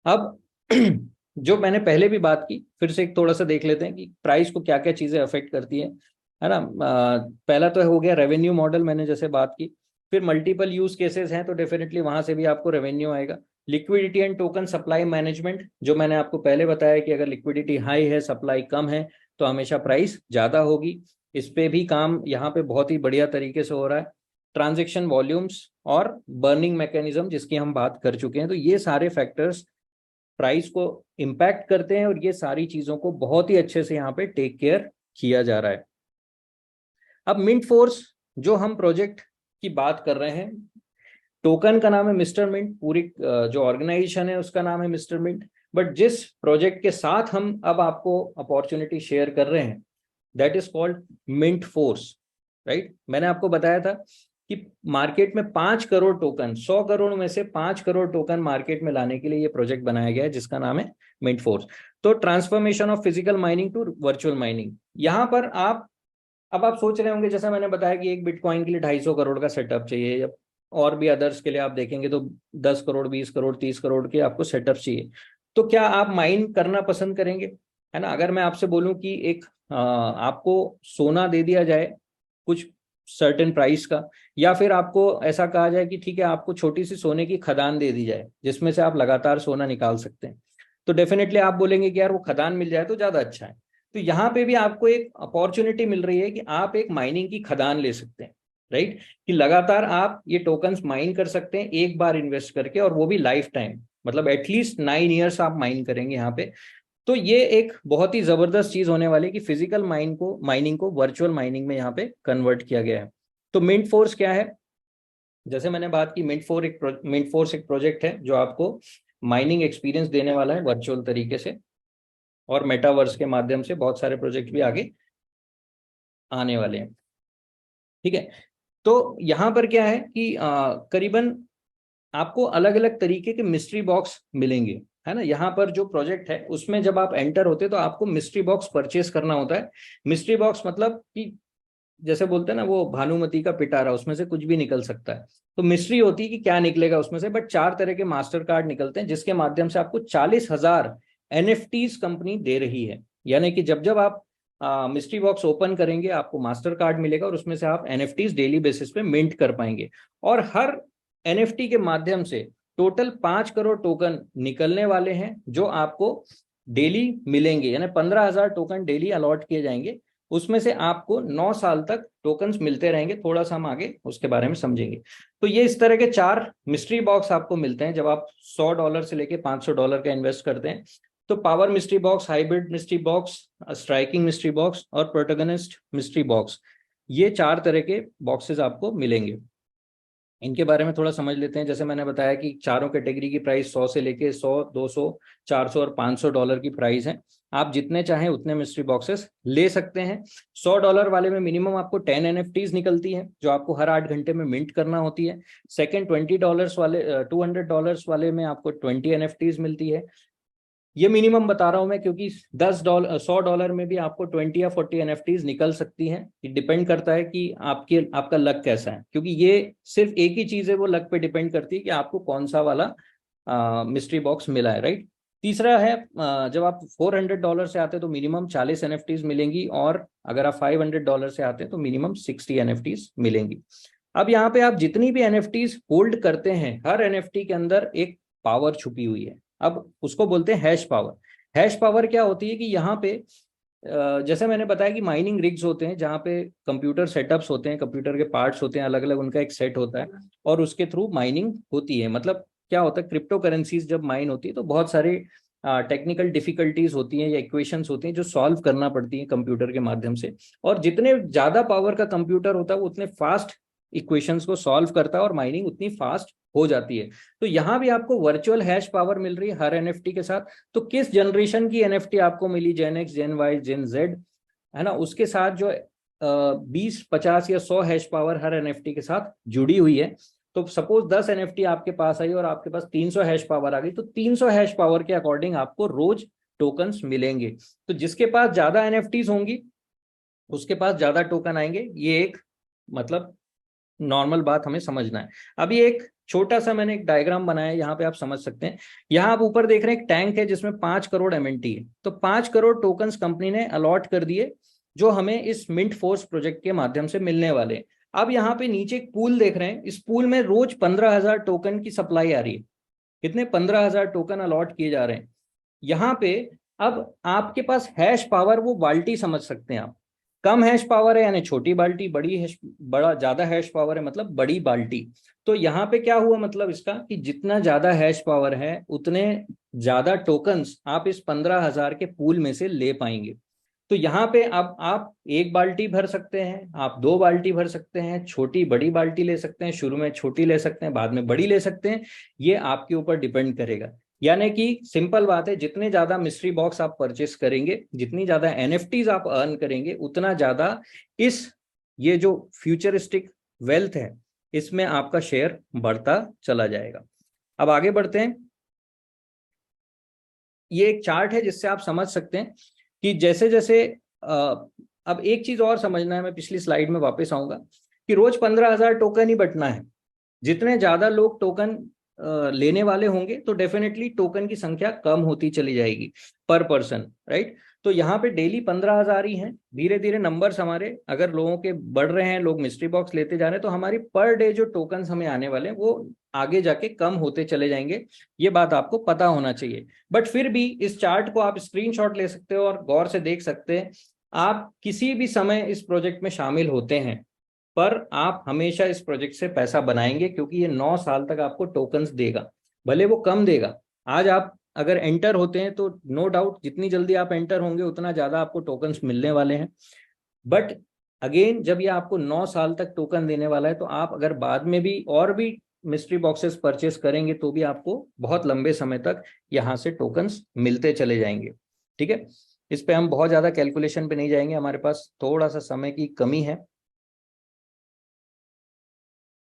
अब जो मैंने पहले भी बात की, फिर से एक थोड़ा सा देख लेते हैं कि प्राइस को क्या क्या चीजें अफेक्ट करती है ना। पहला तो हो गया रेवेन्यू मॉडल, मैंने जैसे बात की। फिर मल्टीपल यूज केसेस हैं तो डेफिनेटली वहां से भी आपको रेवेन्यू आएगा। Liquidity and token supply management, जो मैंने आपको पहले बताया कि अगर लिक्विडिटी हाई है, सप्लाई कम है, तो हमेशा प्राइस ज्यादा होगी। इस पे भी काम यहाँ पे बहुत ही बढ़िया तरीके से हो रहा है। ट्रांजेक्शन वॉल्यूम्स और बर्निंग मैकेनिज्म जिसकी हम बात कर चुके हैं, तो ये सारे फैक्टर्स प्राइस को इम्पैक्ट करते हैं और ये सारी चीजों को बहुत ही अच्छे से यहाँ पे टेक केयर किया जा रहा है। अब मिंट फोर्स जो हम प्रोजेक्ट की बात कर रहे हैं, टोकन का नाम है मिस्टर मिंट, पूरी जो ऑर्गेनाइजेशन है उसका नाम है मिस्टर मिंट। बट जिस प्रोजेक्ट के साथ हम अब आपको अपॉर्चुनिटी शेयर कर रहे हैं that is called mint force, right. मैंने आपको बताया था कि मार्केट में 5 करोड़ टोकन, 100 करोड़ में से 5 करोड़ टोकन मार्केट में लाने के लिए ये प्रोजेक्ट बनाया गया है जिसका नाम है मिंट फोर्स। तो transformation of physical mining to virtual mining, यहाँ पर अब आप सोच रहे होंगे, जैसा मैंने बताया कि एक बिटकॉइन के लिए 250 करोड़ का सेटअप चाहिए, और भी अदर्स के लिए आप देखेंगे तो 10 करोड़, 20 करोड़, 30 करोड़ के आपको सेटअप चाहिए। तो क्या आप माइन करना पसंद करेंगे, है ना? अगर मैं आपसे बोलूं कि एक आपको सोना दे दिया जाए कुछ सर्टेन प्राइस का, या फिर आपको ऐसा कहा जाए कि ठीक है आपको छोटी सी सोने की खदान दे दी जाए जिसमें से आप लगातार सोना निकाल सकते हैं, तो डेफिनेटली आप बोलेंगे कि यार वो खदान मिल जाए तो ज्यादा अच्छा है। तो यहाँ पे भी आपको एक अपॉर्चुनिटी मिल रही है कि आप एक माइनिंग की खदान ले सकते हैं, राइट, कि लगातार आप ये टोकन्स माइन कर सकते हैं एक बार इन्वेस्ट करके, और वो भी लाइफ टाइम, मतलब एटलीस्ट 9 ईयर्स आप माइन करेंगे यहाँ पे। तो ये एक बहुत ही जबरदस्त चीज होने वाली है कि फिजिकल माइनिंग को वर्चुअल माइनिंग में यहाँ पे कन्वर्ट किया गया है। तो मिंट फोर्स क्या है? जैसे मैंने बात की, मिंट फोर्स एक प्रोजेक्ट है जो आपको माइनिंग एक्सपीरियंस देने वाला है वर्चुअल तरीके से, और मेटावर्स के माध्यम से बहुत सारे प्रोजेक्ट भी आगे आने वाले हैं। ठीक है, तो यहाँ पर क्या है कि करीबन आपको अलग अलग तरीके के मिस्ट्री बॉक्स मिलेंगे, है ना। यहाँ पर जो प्रोजेक्ट है उसमें जब आप एंटर होते तो आपको मिस्ट्री बॉक्स परचेस करना होता है। मिस्ट्री बॉक्स मतलब कि जैसे बोलते हैं ना वो भानुमति का पिटारा, उसमें से कुछ भी निकल सकता है। तो मिस्ट्री होती है कि क्या निकलेगा उसमें से, बट 4 तरह के मास्टर कार्ड निकलते हैं जिसके माध्यम से आपको 40,000 एनएफटीज कंपनी दे रही है। यानी कि जब जब आप मिस्ट्री बॉक्स ओपन करेंगे आपको मास्टर कार्ड मिलेगा, और उसमें से आप एनएफटीज डेली बेसिस पे मिंट कर पाएंगे। और हर एनएफटी के माध्यम से टोटल 5 करोड़ टोकन निकलने वाले हैं जो आपको डेली मिलेंगे, यानी 15,000 टोकन डेली अलॉट किए जाएंगे। उसमें से आपको 9 साल तक टोकन्स मिलते रहेंगे। थोड़ा सा हम आगे उसके बारे में समझेंगे। तो ये इस तरह के 4 मिस्ट्री बॉक्स आपको मिलते हैं जब आप $100 से लेके $500 का इन्वेस्ट करते हैं। तो power mystery box, hybrid mystery box, striking mystery box और प्रोटोगनिस्ट मिस्ट्री बॉक्स, ये 4 तरह के बॉक्सेस आपको मिलेंगे। इनके बारे में थोड़ा समझ लेते हैं। जैसे मैंने बताया कि चारों कैटेगरी की प्राइस 100 से लेके 100, 200, 400 और $500 की प्राइस है। आप जितने चाहें उतने मिस्ट्री बॉक्सेस ले सकते हैं। $100 वाले में मिनिमम आपको 10 एनएफटीज निकलती है जो आपको हर 8 घंटे में मिंट करना होती है। सेकंड $20 वाले, $200 वाले में आपको 20 एनएफटीज मिलती है। ये मिनिमम बता रहा हूं मैं क्योंकि $100 में भी आपको 20 या 40 एनएफटीज निकल सकती हैं। ये डिपेंड करता है कि आपका लक कैसा है, क्योंकि ये सिर्फ एक ही चीज है, वो लक पे डिपेंड करती है कि आपको कौन सा वाला मिस्ट्री बॉक्स मिला है, राइट। तीसरा है, जब आप $400 से आते हैं तो मिनिमम 40 एनएफटीज मिलेंगी, और अगर आप $500 से आते हैं तो मिनिमम 60 एनएफटीज मिलेंगी। अब यहाँ पे आप जितनी भी एनएफटीज होल्ड करते हैं, हर एनएफटी के अंदर एक पावर छुपी हुई है। अब उसको बोलते हैं हैश पावर। हैश पावर क्या होती है कि यहाँ पे जैसे मैंने बताया कि माइनिंग रिग्स होते हैं जहाँ पे कंप्यूटर सेटअप्स होते हैं, कंप्यूटर के पार्ट्स होते हैं अलग अलग, उनका एक सेट होता है और उसके थ्रू माइनिंग होती है। मतलब क्या होता है, क्रिप्टो करेंसीज जब माइन होती है तो बहुत सारे टेक्निकल डिफिकल्टीज होती हैं या इक्वेशंस होती हैं जो सॉल्व करना पड़ती है कंप्यूटर के माध्यम से। और जितने ज्यादा पावर का कंप्यूटर होता है वो उतने फास्ट इक्वेशंस को सॉल्व करता है और माइनिंग उतनी फास्ट हो जाती है। तो यहाँ भी आपको वर्चुअल हैश पावर मिल रही है हर एनएफटी के साथ। तो किस जनरेशन की एनएफटी आपको मिली, जेन एक्स, जेन वाई, जेन जेड, है ना, उसके साथ जो 20, 50 या 100 हैश पावर हर एनएफटी के साथ जुड़ी हुई है। तो सपोज 10 एनएफटी आपके पास आई और आपके पास 300 हैश पावर आ गई, तो 300 हैश पावर के अकॉर्डिंग आपको रोज टोकन्स मिलेंगे। तो जिसके पास ज्यादा एनएफटीज होंगी उसके पास ज्यादा टोकन आएंगे। ये एक मतलब नॉर्मल बात हमें समझना है। अभी एक छोटा सा मैंने एक डायग्राम बनाया है, यहाँ पे आप समझ सकते हैं। यहाँ आप ऊपर देख रहे हैं एक टैंक है जिसमें 5 करोड़ एमएनटी है। तो 5 करोड़ टोकन्स कंपनी ने अलॉट कर दिए जो हमें इस मिंट फोर्स प्रोजेक्ट के माध्यम से मिलने वाले हैं। अब यहाँ पे नीचे एक पूल देख रहे हैं, इस पूल में रोज 15,000 टोकन की सप्लाई आ रही है। कितने? 15,000 टोकन अलॉट किए जा रहे हैं यहाँ पे। अब आपके पास हैश पावर, वो बाल्टी समझ सकते हैं आप। कम हैश पावर है यानी छोटी बाल्टी, बड़ा ज्यादा हैश पावर है मतलब बड़ी बाल्टी। तो यहाँ पे क्या हुआ मतलब इसका कि जितना ज्यादा हैश पावर है उतने ज्यादा टोकन्स आप इस 15,000 के पूल में से ले पाएंगे। तो यहाँ पे अब आप एक बाल्टी भर सकते हैं, आप 2 बाल्टी भर सकते हैं, छोटी बड़ी बाल्टी ले सकते हैं, शुरू में छोटी ले सकते हैं, बाद में बड़ी ले सकते हैं। ये आपके ऊपर डिपेंड करेगा। यानी कि सिंपल बात है, जितने ज्यादा मिस्ट्री बॉक्स आप परचेस करेंगे, जितनी ज्यादा एनएफटीज आप अर्न करेंगे, उतना ज्यादा ये जो फ्यूचरिस्टिक वेल्थ है इसमें आपका शेयर बढ़ता चला जाएगा। अब आगे बढ़ते हैं। ये एक चार्ट है जिससे आप समझ सकते हैं कि जैसे जैसे अब एक चीज और समझना है, मैं पिछली स्लाइड में वापस आऊंगा कि रोज 15,000 टोकन ही बटना है। जितने ज्यादा लोग टोकन लेने वाले होंगे तो डेफिनेटली टोकन की संख्या कम होती चली जाएगी पर पर्सन, राइट। तो यहाँ पे डेली 15,000 ही हैं। धीरे धीरे नंबर्स हमारे अगर लोगों के बढ़ रहे हैं, लोग मिस्ट्री बॉक्स लेते जा रहे हैं, तो हमारी पर डे जो टोकन्स हमें आने वाले हैं वो आगे जाके कम होते चले जाएंगे। ये बात आपको पता होना चाहिए। बट फिर भी इस चार्ट को आप स्क्रीनशॉट ले सकते हो और गौर से देख सकते हैं। आप किसी भी समय इस प्रोजेक्ट में शामिल होते हैं पर आप हमेशा इस प्रोजेक्ट से पैसा बनाएंगे, क्योंकि ये 9 साल तक आपको टोकन्स देगा। भले वो कम देगा, आज आप अगर एंटर होते हैं तो नो डाउट जितनी जल्दी आप एंटर होंगे उतना ज्यादा आपको टोकन्स मिलने वाले हैं। बट अगेन जब ये आपको 9 साल तक टोकन देने वाला है, तो आप अगर बाद में भी और भी मिस्ट्री बॉक्सेस परचेस करेंगे तो भी आपको बहुत लंबे समय तक यहाँ से टोकन्स मिलते चले जाएंगे। ठीक है, इस पे हम बहुत ज्यादा कैलकुलेशन पे नहीं जाएंगे, हमारे पास थोड़ा सा समय की कमी है।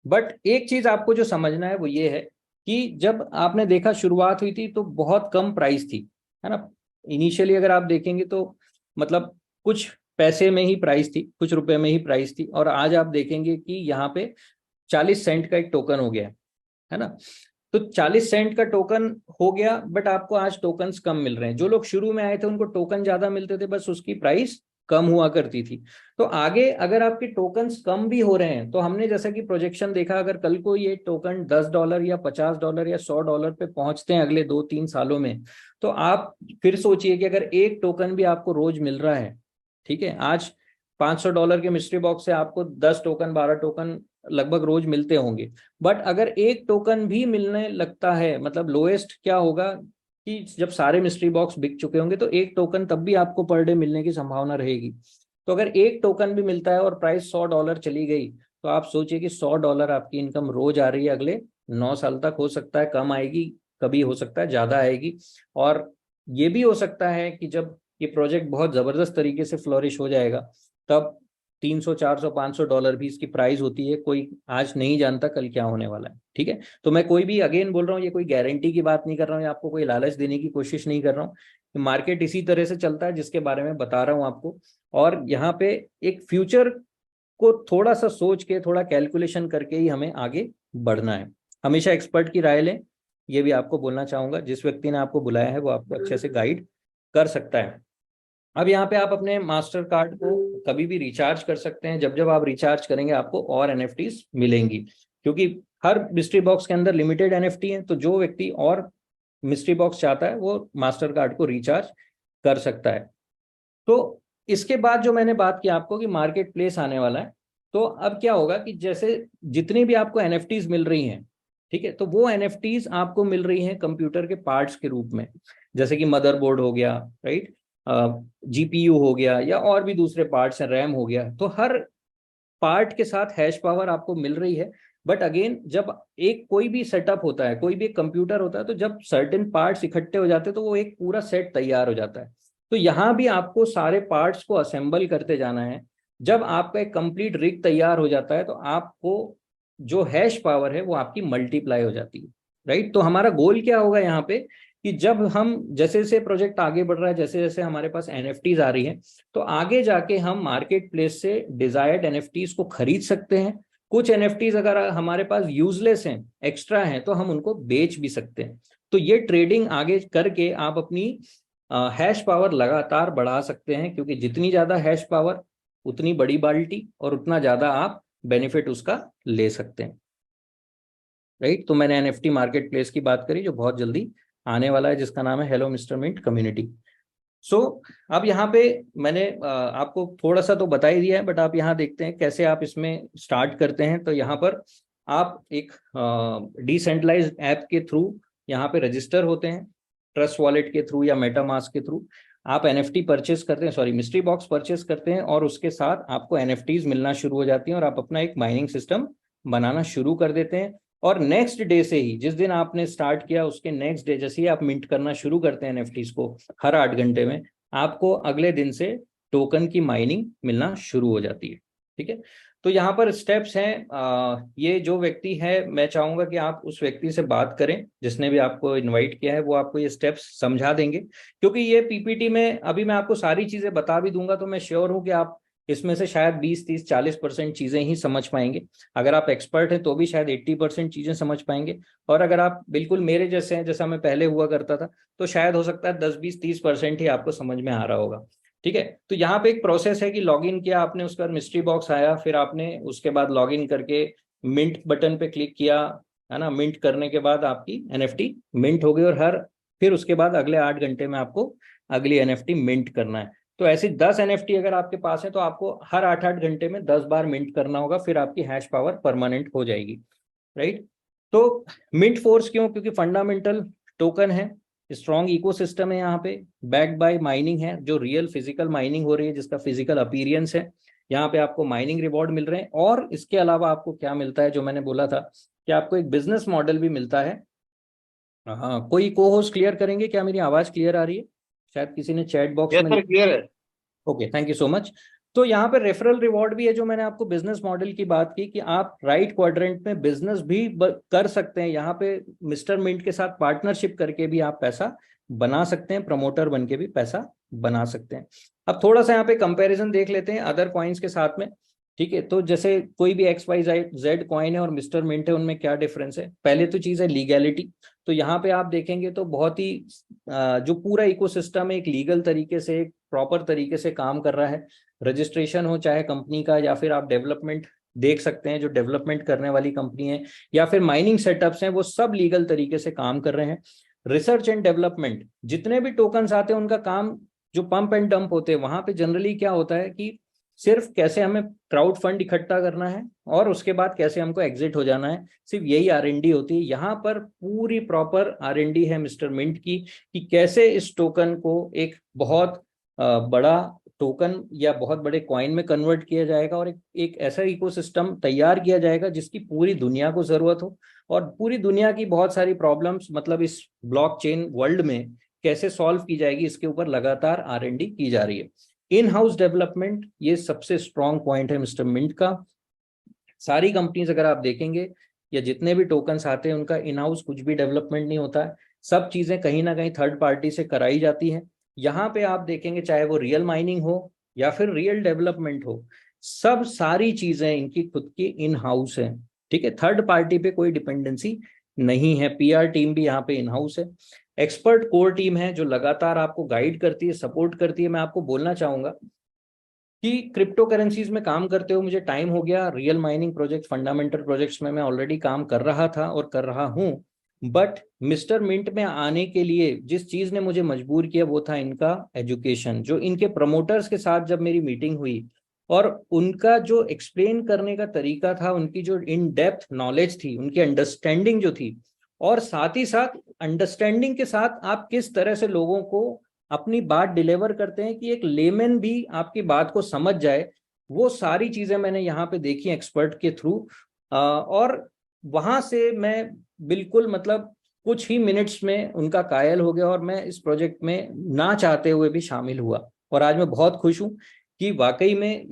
बट एक चीज आपको जो समझना है वो ये है कि जब आपने देखा शुरुआत हुई थी तो बहुत कम प्राइस थी, है ना। इनिशियली अगर आप देखेंगे तो मतलब कुछ पैसे में ही प्राइस थी, कुछ रुपए में ही प्राइस थी, और आज आप देखेंगे कि यहाँ पे 40 सेंट का एक टोकन हो गया है ना। तो 40 सेंट का टोकन हो गया, बट आपको आज टोकन्स कम मिल रहे हैं। जो लोग शुरू में आए थे उनको टोकन ज्यादा मिलते थे, बस उसकी प्राइस कम हुआ करती थी। तो आगे अगर आपके टोकन्स कम भी हो रहे हैं, तो हमने जैसा कि प्रोजेक्शन देखा, अगर कल को ये टोकन $10 या $50 या $100 पे पहुंचते हैं अगले 2-3 सालों में, तो आप फिर सोचिए कि अगर एक टोकन भी आपको रोज मिल रहा है, ठीक है, आज $500 के मिस्ट्री बॉक्स से आपको 10 टोकन 12 टोकन लगभग रोज मिलते होंगे। बट अगर एक टोकन भी मिलने लगता है, मतलब लोएस्ट क्या होगा कि जब सारे मिस्ट्री बॉक्स बिक चुके होंगे तो एक टोकन तब भी आपको पर डे मिलने की संभावना रहेगी। तो अगर एक टोकन भी मिलता है और प्राइस $100 चली गई, तो आप सोचिए कि $100 आपकी इनकम रोज आ रही है, अगले 9 साल तक। हो सकता है कम आएगी, कभी हो सकता है ज्यादा आएगी। और ये भी हो सकता है कि जब ये प्रोजेक्ट बहुत जबरदस्त तरीके से फ्लोरिश हो जाएगा, तब 300 400 $500 भी इसकी प्राइस होती है। कोई आज नहीं जानता कल क्या होने वाला है। ठीक है, तो मैं कोई भी अगेन बोल रहा हूँ, ये कोई गारंटी की बात नहीं कर रहा हूँ या आपको कोई लालच देने की कोशिश नहीं कर रहा हूँ। मार्केट इसी तरह से चलता है जिसके बारे में बता रहा हूँ आपको। और यहाँ पे एक फ्यूचर को थोड़ा सा सोच के, थोड़ा कैलकुलेशन करके ही हमें आगे बढ़ना है। हमेशा एक्सपर्ट की राय लें, ये भी आपको बोलना चाहूंगा। जिस व्यक्ति ने आपको बुलाया है वो आपको अच्छे से गाइड कर सकता है। अब यहाँ पे आप अपने मास्टर कार्ड को कभी भी रिचार्ज कर सकते हैं। जब जब आप रिचार्ज करेंगे आपको और एनएफटीज मिलेंगी, क्योंकि हर मिस्ट्री बॉक्स के अंदर लिमिटेड एनएफटी है। तो जो व्यक्ति और मिस्ट्री बॉक्स चाहता है वो मास्टर कार्ड को रिचार्ज कर सकता है। तो इसके बाद जो मैंने बात की आपको कि मार्केट प्लेस आने वाला है, तो अब क्या होगा कि जैसे जितनी भी आपको एनएफटीज मिल रही हैं, ठीक है, तो वो एनएफटीज आपको मिल रही हैं कंप्यूटर के पार्ट्स के रूप में। जैसे कि मदरबोर्ड हो गया, राइट, जीपीयू हो गया, या और भी दूसरे पार्ट्स हैं, रैम हो गया। तो हर पार्ट के साथ हैश पावर आपको मिल रही है। बट अगेन जब एक कोई भी सेटअप होता है, कोई भी एक कंप्यूटर होता है, तो जब सर्टेन पार्ट्स इकट्ठे हो जाते हैं तो वो एक पूरा सेट तैयार हो जाता है। तो यहाँ भी आपको सारे पार्ट्स को असेंबल करते जाना है। जब आपका एक कंप्लीट रिग तैयार हो जाता है तो आपको जो हैश पावर है वो आपकी मल्टीप्लाई हो जाती है, राइट। तो हमारा गोल क्या होगा यहाँ पे कि जब हम जैसे जैसे प्रोजेक्ट आगे बढ़ रहा है, जैसे जैसे हमारे पास एनएफटीज आ रही है, तो आगे जाके हम मार्केट प्लेस से डिजायर्ड एनएफटीज को खरीद सकते हैं। कुछ एनएफटीज अगर हमारे पास यूजलेस हैं, एक्स्ट्रा हैं, तो हम उनको बेच भी सकते हैं। तो ये ट्रेडिंग आगे करके आप अपनी हैश पावर लगातार बढ़ा सकते हैं, क्योंकि जितनी ज्यादा हैश पावर उतनी बड़ी बाल्टी और उतना ज्यादा आप बेनिफिट उसका ले सकते हैं, राइट। तो मैंने एनएफटी मार्केट प्लेस की बात करी जो बहुत जल्दी आने वाला है, जिसका नाम है हेलो मिस्टर मिंट कम्युनिटी। सो अब यहाँ पे मैंने आपको थोड़ा सा तो बता ही दिया है, बट आप यहाँ देखते हैं कैसे आप इसमें स्टार्ट करते हैं। तो यहाँ पर आप एक डिसेंट्रलाइज्ड ऐप के थ्रू यहाँ पे रजिस्टर होते हैं, ट्रस्ट वॉलेट के थ्रू या मेटामास्क के थ्रू आप एनएफटी परचेस करते हैं, सॉरी मिस्ट्री बॉक्स परचेस करते हैं, और उसके साथ आपको एनएफटीज मिलना शुरू हो जाती हैं और आप अपना एक माइनिंग सिस्टम बनाना शुरू कर देते हैं। और नेक्स्ट डे से ही, जिस दिन आपने स्टार्ट किया उसके नेक्स्ट डे जैसे ही आप मिंट करना शुरू करते हैं एनएफटीज को, हर 8 घंटे में आपको अगले दिन से टोकन की माइनिंग मिलना शुरू हो जाती है। ठीक है, तो यहाँ पर स्टेप्स हैं। ये जो व्यक्ति है, मैं चाहूंगा कि आप उस व्यक्ति से बात करें जिसने भी आपको इनवाइट किया है, वो आपको ये स्टेप्स समझा देंगे। क्योंकि ये पीपीटी में अभी मैं आपको सारी चीजें बता भी दूंगा तो मैं श्योर हूं कि आप इसमें से शायद 20 30 40% चीजें ही समझ पाएंगे। अगर आप एक्सपर्ट हैं तो भी शायद 80% चीजें समझ पाएंगे। और अगर आप बिल्कुल मेरे जैसे हैं, जैसा मैं पहले हुआ करता था, तो शायद हो सकता है 10 20 30% ही आपको समझ में आ रहा होगा। ठीक है, तो यहाँ पे एक प्रोसेस है कि लॉगिन किया आपने, उसके बाद मिस्ट्री बॉक्स आया, फिर आपने उसके बाद लॉगिन करके मिंट बटन पे क्लिक किया, है ना। मिंट करने के बाद आपकी एनएफटी मिंट हो गई, और फिर उसके बाद अगले 8 घंटे में आपको अगली एनएफटी मिंट करना है। तो ऐसी 10 एनएफटी अगर आपके पास है तो आपको हर 8-8 घंटे में 10 बार मिंट करना होगा, फिर आपकी हैश पावर परमानेंट हो जाएगी, राइट। तो मिंट फोर्स क्यों? क्योंकि फंडामेंटल टोकन है, स्ट्रॉन्ग इकोसिस्टम है, यहाँ पे बैक्ड बाय माइनिंग है, जो रियल फिजिकल माइनिंग हो रही है, जिसका फिजिकल अपीयरेंस है। यहाँ पे आपको माइनिंग रिवॉर्ड मिल रहे हैं, और इसके अलावा आपको क्या मिलता है, जो मैंने बोला था कि आपको एक बिजनेस मॉडल भी मिलता है। हाँ, कोई को होस्ट क्लियर करेंगे क्या? मेरी आवाज क्लियर आ रही है? शायद किसी ने चैट बॉक्स यस में। सर, क्लियर है। Okay, thank you so much. तो यहाँ पे रेफरल रिवॉर्ड भी है, जो मैंने आपको बिजनेस मॉडल की बात की कि आप राइट क्वाड्रेंट में बिजनेस भी कर सकते हैं। यहाँ पे मिस्टर मिंट के साथ पार्टनरशिप करके भी आप पैसा बना सकते हैं, प्रमोटर बन के भी पैसा बना सकते हैं। अब थोड़ा सा यहाँ पे कंपैरिजन देख लेते हैं अदर कॉइन्स के साथ में, ठीक है। तो जैसे कोई भी XYZ कॉइन है और मिस्टर मिंट है, उनमें क्या डिफरेंस है? पहले तो चीज है लीगैलिटी। तो यहाँ पे आप देखेंगे तो बहुत ही जो पूरा इकोसिस्टम है एक लीगल तरीके से, एक प्रॉपर तरीके से काम कर रहा है। रजिस्ट्रेशन हो चाहे कंपनी का, या फिर आप डेवलपमेंट देख सकते हैं, जो डेवलपमेंट करने वाली कंपनी है, या फिर माइनिंग सेटअप्स हैं, वो सब लीगल तरीके से काम कर रहे हैं। रिसर्च एंड डेवलपमेंट, जितने भी टोकन्स आते हैं उनका काम, जो पंप एंड डंप होते हैं वहां पे जनरली क्या होता है कि सिर्फ कैसे हमें क्राउड फंड इकट्ठा करना है और उसके बाद कैसे हमको एग्जिट हो जाना है, सिर्फ यही R&D होती है। यहाँ पर पूरी प्रॉपर R&D है मिस्टर मिंट की, कि कैसे इस टोकन को एक बहुत बड़ा टोकन या बहुत बड़े कॉइन में कन्वर्ट किया जाएगा, और एक ऐसा इकोसिस्टम तैयार किया जाएगा जिसकी पूरी दुनिया को जरूरत हो, और पूरी दुनिया की बहुत सारी प्रॉब्लम्स, मतलब इस ब्लॉकचेन वर्ल्ड में कैसे सॉल्व की जाएगी, इसके ऊपर लगातार R&D की जा रही है। इन हाउस डेवलपमेंट, ये सबसे स्ट्रॉन्ग पॉइंट है मिस्टर मिंट का। सारी कंपनीज अगर आप देखेंगे, या जितने भी टोकन्स आते हैं, उनका इन हाउस कुछ भी डेवलपमेंट नहीं होता है। सब चीजें कहीं ना कहीं थर्ड पार्टी से कराई जाती हैं। यहाँ पे आप देखेंगे, चाहे वो रियल माइनिंग हो या फिर रियल डेवलपमेंट हो, सब सारी चीजें इनकी खुद की इन हाउस है, ठीक है। थर्ड पार्टी पे कोई डिपेंडेंसी नहीं है। PR टीम भी यहाँ पे इन हाउस है। एक्सपर्ट कोर टीम है जो लगातार आपको गाइड करती है, सपोर्ट करती है। मैं आपको बोलना चाहूंगा कि क्रिप्टो करेंसीज में काम करते हुए मुझे टाइम हो गया। Real mining project, fundamental projects में मैं ऑलरेडी काम कर रहा था और कर रहा हूं। बट मिस्टर मिंट में आने के लिए जिस चीज ने मुझे मजबूर किया वो था इनका एजुकेशन। जो इनके प्रमोटर्स के साथ जब मेरी मीटिंग हुई, और उनका जो एक्सप्लेन करने का तरीका था, उनकी जो इन डेप्थ नॉलेज थी, उनकी अंडरस्टैंडिंग जो थी, और साथ ही साथ अंडरस्टैंडिंग के साथ आप किस तरह से लोगों को अपनी बात डिलीवर करते हैं कि एक लेमन भी आपकी बात को समझ जाए, वो सारी चीजें मैंने यहाँ पे देखी एक्सपर्ट के थ्रू। और वहां से मैं बिल्कुल, मतलब कुछ ही मिनट्स में उनका कायल हो गया, और मैं इस प्रोजेक्ट में ना चाहते हुए भी शामिल हुआ। और आज मैं बहुत खुश हूँ कि वाकई में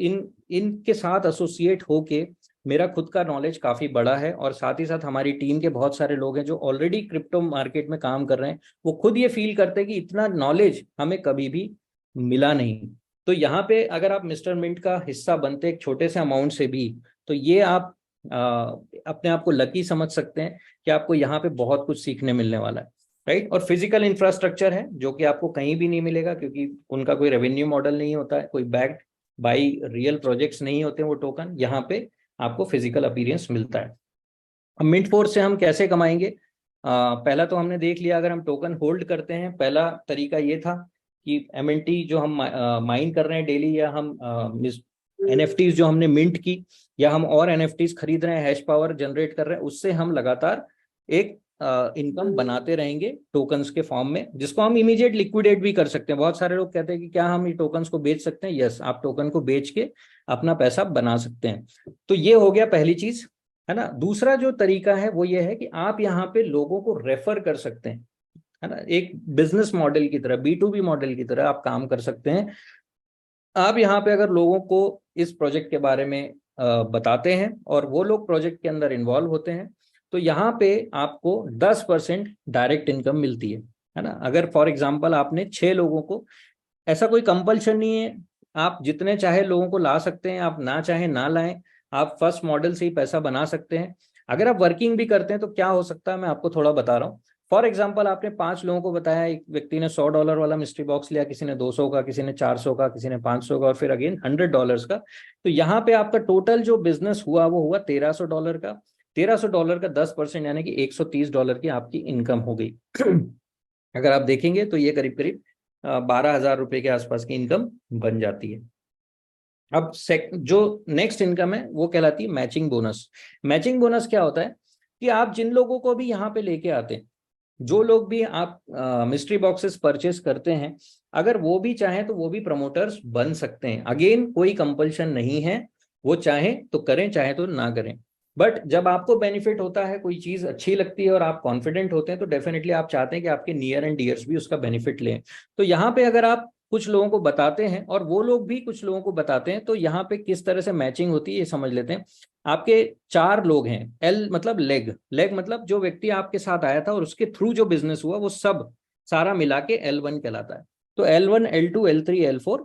इनके साथ एसोसिएट होके मेरा खुद का नॉलेज काफी बड़ा है, और साथ ही साथ हमारी टीम के बहुत सारे लोग हैं जो ऑलरेडी क्रिप्टो मार्केट में काम कर रहे हैं। वो खुद ये फील करते हैं कि इतना नॉलेज हमें कभी भी मिला नहीं। तो यहाँ पे अगर आप मिस्टर मिंट का हिस्सा बनते एक छोटे से अमाउंट से भी, तो ये आप अपने आप को लकी समझ सकते हैं कि आपको यहाँ पे बहुत कुछ सीखने मिलने वाला है, राइट। और फिजिकल इंफ्रास्ट्रक्चर है जो कि आपको कहीं भी नहीं मिलेगा, क्योंकि उनका कोई रेवेन्यू मॉडल नहीं होता है, कोई बैक्ड बाई रियल प्रोजेक्ट्स नहीं होते वो टोकन। यहाँ पे आपको फिजिकल अपीयरेंस मिलता है। अब मिंट फोर्स से हम कैसे कमाएंगे? पहला तो हमने देख लिया, अगर हम टोकन होल्ड करते हैं, पहला तरीका ये था कि MNT जो हम माइन कर रहे हैं डेली, या हम NFTs जो हमने मिंट की, या हम और NFTs खरीद रहे हैं, हैश पावर जनरेट कर रहे हैं, उससे हम लगातार एक इनकम बनाते रहेंगे टोकन्स के फॉर्म में, जिसको हम इमीडिएट लिक्विडेट भी कर सकते हैं। बहुत सारे लोग कहते हैं कि क्या हम ये टोकन्स को बेच सकते हैं? यस, आप टोकन को बेच के अपना पैसा बना सकते हैं। तो ये हो गया पहली चीज, है ना। दूसरा जो तरीका है वो ये है कि आप यहाँ पे लोगों को रेफर कर सकते हैं, है ना। एक बिजनेस मॉडल की तरह, B2B मॉडल की तरह आप काम कर सकते हैं। आप यहाँ पे अगर लोगों को इस प्रोजेक्ट के बारे में बताते हैं, और वो लोग प्रोजेक्ट के अंदर इन्वॉल्व होते हैं, तो यहाँ पे आपको 10% डायरेक्ट इनकम मिलती है ना। अगर फॉर एग्जाम्पल आपने 6 लोगों को, ऐसा कोई कंपल्शन नहीं है, आप जितने चाहे लोगों को ला सकते हैं, आप ना चाहे ना लाएं। आप फर्स्ट मॉडल से ही पैसा बना सकते हैं। अगर आप वर्किंग भी करते हैं तो क्या हो सकता है, मैं आपको थोड़ा बता रहा हूँ। फॉर एग्जाम्पल आपने 5 लोगों को बताया, एक व्यक्ति ने $100 वाला मिस्ट्री बॉक्स लिया, किसी ने 200 का, किसी ने 400 का, किसी ने 500 का, और फिर अगेन $100 का। तो यहाँ पे आपका टोटल जो बिजनेस हुआ वो हुआ $1300 का। $1300 का 10% यानी कि $130 की आपकी इनकम हो गई। अगर आप देखेंगे तो ये करीब करीब 12,000 रुपए के आसपास की इनकम बन जाती है। अब जो नेक्स्ट इनकम है वो कहलाती है मैचिंग बोनस। मैचिंग बोनस क्या होता है कि आप जिन लोगों को भी यहाँ पे लेके आते हैं, जो लोग भी आप मिस्ट्री बॉक्सेस परचेस करते हैं, अगर वो भी चाहें तो वो भी प्रमोटर्स बन सकते हैं। अगेन कोई कंपल्शन नहीं है, वो चाहें तो करें चाहे तो ना करें। बट जब आपको बेनिफिट होता है, कोई चीज अच्छी लगती है और आप कॉन्फिडेंट होते हैं, तो डेफिनेटली आप चाहते हैं कि आपके नियर एंड डियर्स भी उसका बेनिफिट लें। तो यहाँ पे अगर आप कुछ लोगों को बताते हैं और वो लोग भी कुछ लोगों को बताते हैं, तो यहाँ पे किस तरह से मैचिंग होती है ये समझ लेते हैं। आपके 4 लोग हैं, एल मतलब लेग, लेग मतलब जो व्यक्ति आपके साथ आया था और उसके थ्रू जो बिजनेस हुआ वो सब सारा मिला के L1 कहलाता है। तो L1, L2, L3, L4,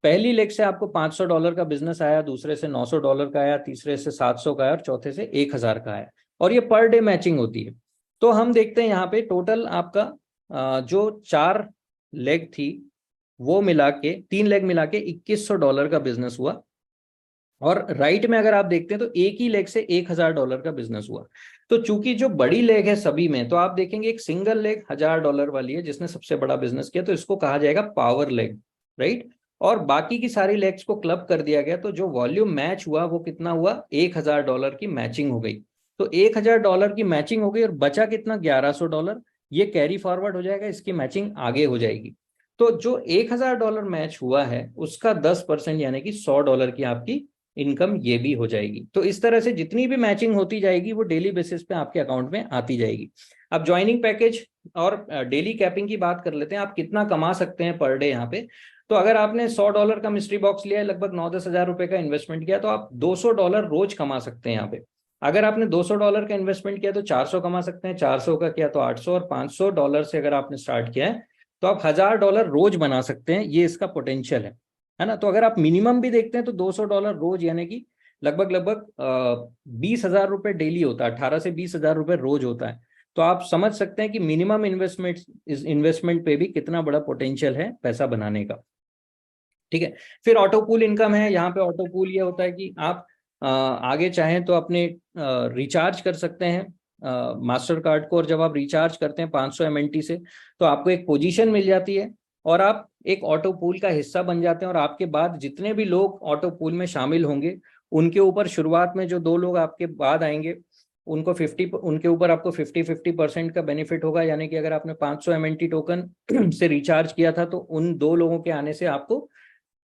पहली लेग से आपको $500 का बिजनेस आया, दूसरे से $900 का आया, तीसरे से 700 का आया और चौथे से 1,000 का आया, और ये पर डे मैचिंग होती है। तो हम देखते हैं यहाँ पे टोटल आपका जो 4 लेग थी वो मिला के, 3 लेग मिला के $2,100 का बिजनेस हुआ। और राइट में अगर आप देखते हैं तो एक ही लेग से $1,000 का बिजनेस हुआ। तो चूंकि जो बड़ी लेग है सभी में, तो आप देखेंगे एक सिंगल लेग $1,000 वाली है जिसने सबसे बड़ा बिजनेस किया, तो इसको कहा जाएगा पावर लेग, राइट। और बाकी की सारी लेग्स को क्लब कर दिया गया, तो जो वॉल्यूम मैच हुआ वो कितना हुआ, $1,000 की मैचिंग हो गई। तो $1,000 की मैचिंग हो गई और बचा कितना, $1,100। ये कैरी फॉरवर्ड हो जाएगा, इसकी मैचिंग आगे हो जाएगी। तो जो $1,000 मैच हुआ है उसका 10% यानी कि $100 की आपकी इनकम ये भी हो जाएगी। तो इस तरह से जितनी भी मैचिंग होती जाएगी वो डेली बेसिस पे आपके अकाउंट में आती जाएगी। अब ज्वाइनिंग पैकेज और डेली कैपिंग की बात कर लेते हैं, आप कितना कमा सकते हैं पर डे यहाँ पे। तो अगर आपने $100 का मिस्ट्री बॉक्स लिया है, लगभग 9-10 हजार रुपए का इन्वेस्टमेंट किया, तो आप $200 रोज कमा सकते हैं यहाँ पे। अगर आपने $200 का इन्वेस्टमेंट किया तो 400 कमा सकते हैं, 400 का किया तो 800, और $500 से अगर आपने स्टार्ट किया है तो आप $1,000 रोज बना सकते हैं। ये इसका पोटेंशियल है ना। तो अगर आप मिनिमम भी देखते हैं तो $200 रोज यानी कि लगभग लगभग 20,000 रुपए डेली होता है, 18 से 20,000 रुपए रोज होता है। तो आप समझ सकते हैं कि मिनिमम इन्वेस्टमेंट पे भी कितना बड़ा पोटेंशियल है पैसा बनाने का। ठीक है। फिर ऑटो पूल इनकम है। यहाँ पे ऑटो पूल ये होता है कि आप आगे चाहें तो अपने रिचार्ज कर सकते हैं मास्टर कार्ड को, और जब आप रिचार्ज करते हैं 500 MNT से, तो आपको एक पोजीशन मिल जाती है और आप एक ऑटो पूल का हिस्सा बन जाते हैं। और आपके बाद जितने भी लोग ऑटो पूल में शामिल होंगे उनके ऊपर शुरुआत में जो 2 लोग आपके बाद आएंगे उनके ऊपर आपको 50-50% का बेनिफिट होगा। यानी कि अगर आपने 500 MNT टोकन से रिचार्ज किया था तो उन 2 लोगों के आने से आपको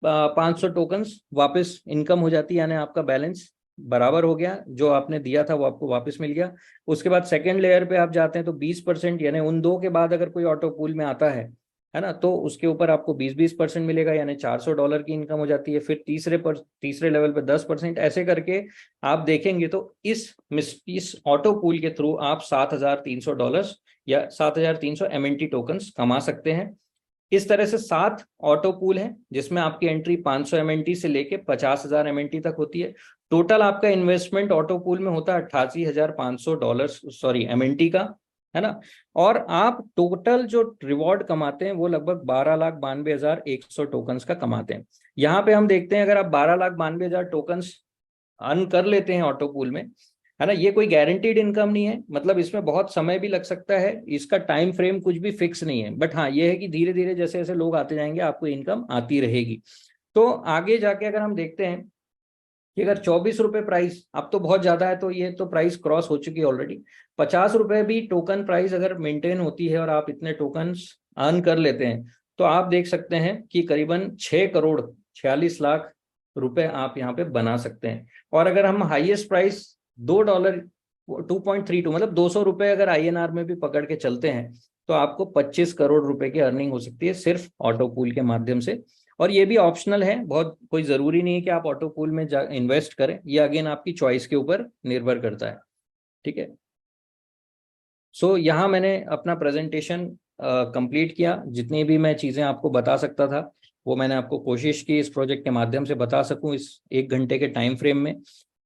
500 टोकन्स वापस इनकम हो जाती है, यानी आपका बैलेंस बराबर हो गया, जो आपने दिया था वो आपको वापस मिल गया। उसके बाद सेकंड लेयर पे आप जाते हैं तो 20%, यानी उन 2 के बाद अगर कोई ऑटो पूल में आता है ना, तो उसके ऊपर आपको 20% मिलेगा, यानी $400 की इनकम हो जाती है। फिर तीसरे लेवल पे 10%, ऐसे करके आप देखेंगे तो इस ऑटो पूल के थ्रू आप $7,300 या 7,300 MNT टोकन्स कमा सकते हैं। इस तरह से 7 ऑटो पूल हैं जिसमें आपकी एंट्री 500 MNT से लेके 50,000 MNT तक होती है। टोटल आपका इन्वेस्टमेंट ऑटो पूल में होता है $88,500 सॉरी MNT का, है ना। और आप टोटल जो रिवॉर्ड कमाते हैं वो लगभग 12,92,100 टोकन्स का कमाते हैं। यहाँ पे हम देखते हैं अगर आप 12,92,000 टोकन्स अर्न कर लेते हैं ऑटो पूल में, है ना, ये कोई गारंटीड इनकम नहीं है, मतलब इसमें बहुत समय भी लग सकता है, इसका टाइम फ्रेम कुछ भी फिक्स नहीं है। बट हाँ ये है कि धीरे धीरे जैसे जैसे लोग आते जाएंगे आपको इनकम आती रहेगी। तो आगे जाके अगर हम देखते हैं कि अगर ₹24 प्राइस, अब तो बहुत ज्यादा है, तो ये तो प्राइस क्रॉस हो चुकी है ऑलरेडी। ₹50 भी टोकन प्राइस अगर मेंटेन होती है और आप इतने टोकन अर्न कर लेते हैं, तो आप देख सकते हैं कि करीबन 6,46,00,000 रुपए आप यहाँ पे बना सकते हैं। और अगर हम हाईएस्ट प्राइस $2 2.32 मतलब ₹200 अगर INR में भी पकड़ के चलते हैं, तो आपको 25 करोड़ रुपए की अर्निंग हो सकती है सिर्फ ऑटो पूल के माध्यम से। और ये भी ऑप्शनल है, बहुत कोई जरूरी नहीं है कि आप ऑटो पूल में इन्वेस्ट करें, ये अगेन आपकी चॉइस के ऊपर निर्भर करता है। ठीक है। सो यहाँ मैंने अपना प्रेजेंटेशन कंप्लीट किया, जितनी भी मैं चीज़ें आपको बता सकता था वो मैंने आपको कोशिश की इस प्रोजेक्ट के माध्यम से बता सकूं इस 1 घंटे के टाइम फ्रेम में।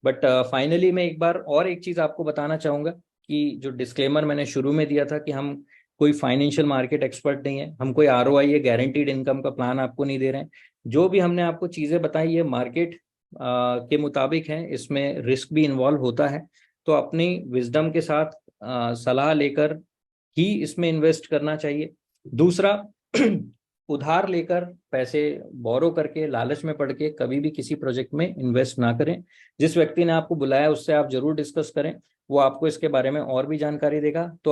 बट फाइनली मैं एक बार और एक चीज़ आपको बताना चाहूँगा कि जो डिस्क्लेमर मैंने शुरू में दिया था कि हम कोई फाइनेंशियल मार्केट एक्सपर्ट नहीं है, हम कोई ROI या गारंटीड इनकम का प्लान आपको नहीं दे रहे हैं। जो भी हमने आपको चीज़ें बताई ये मार्केट के मुताबिक है, इसमें रिस्क भी इन्वॉल्व होता है। तो अपनी विजडम के साथ सलाह लेकर ही इसमें इन्वेस्ट करना चाहिए। दूसरा उधार लेकर, पैसे बोरो करके, लालच में पड़ के कभी भी किसी प्रोजेक्ट में इन्वेस्ट ना करें। जिस व्यक्ति ने आपको बुलाया उससे आप जरूर डिस्कस करें, वो आपको इसके बारे में और भी जानकारी देगा। तो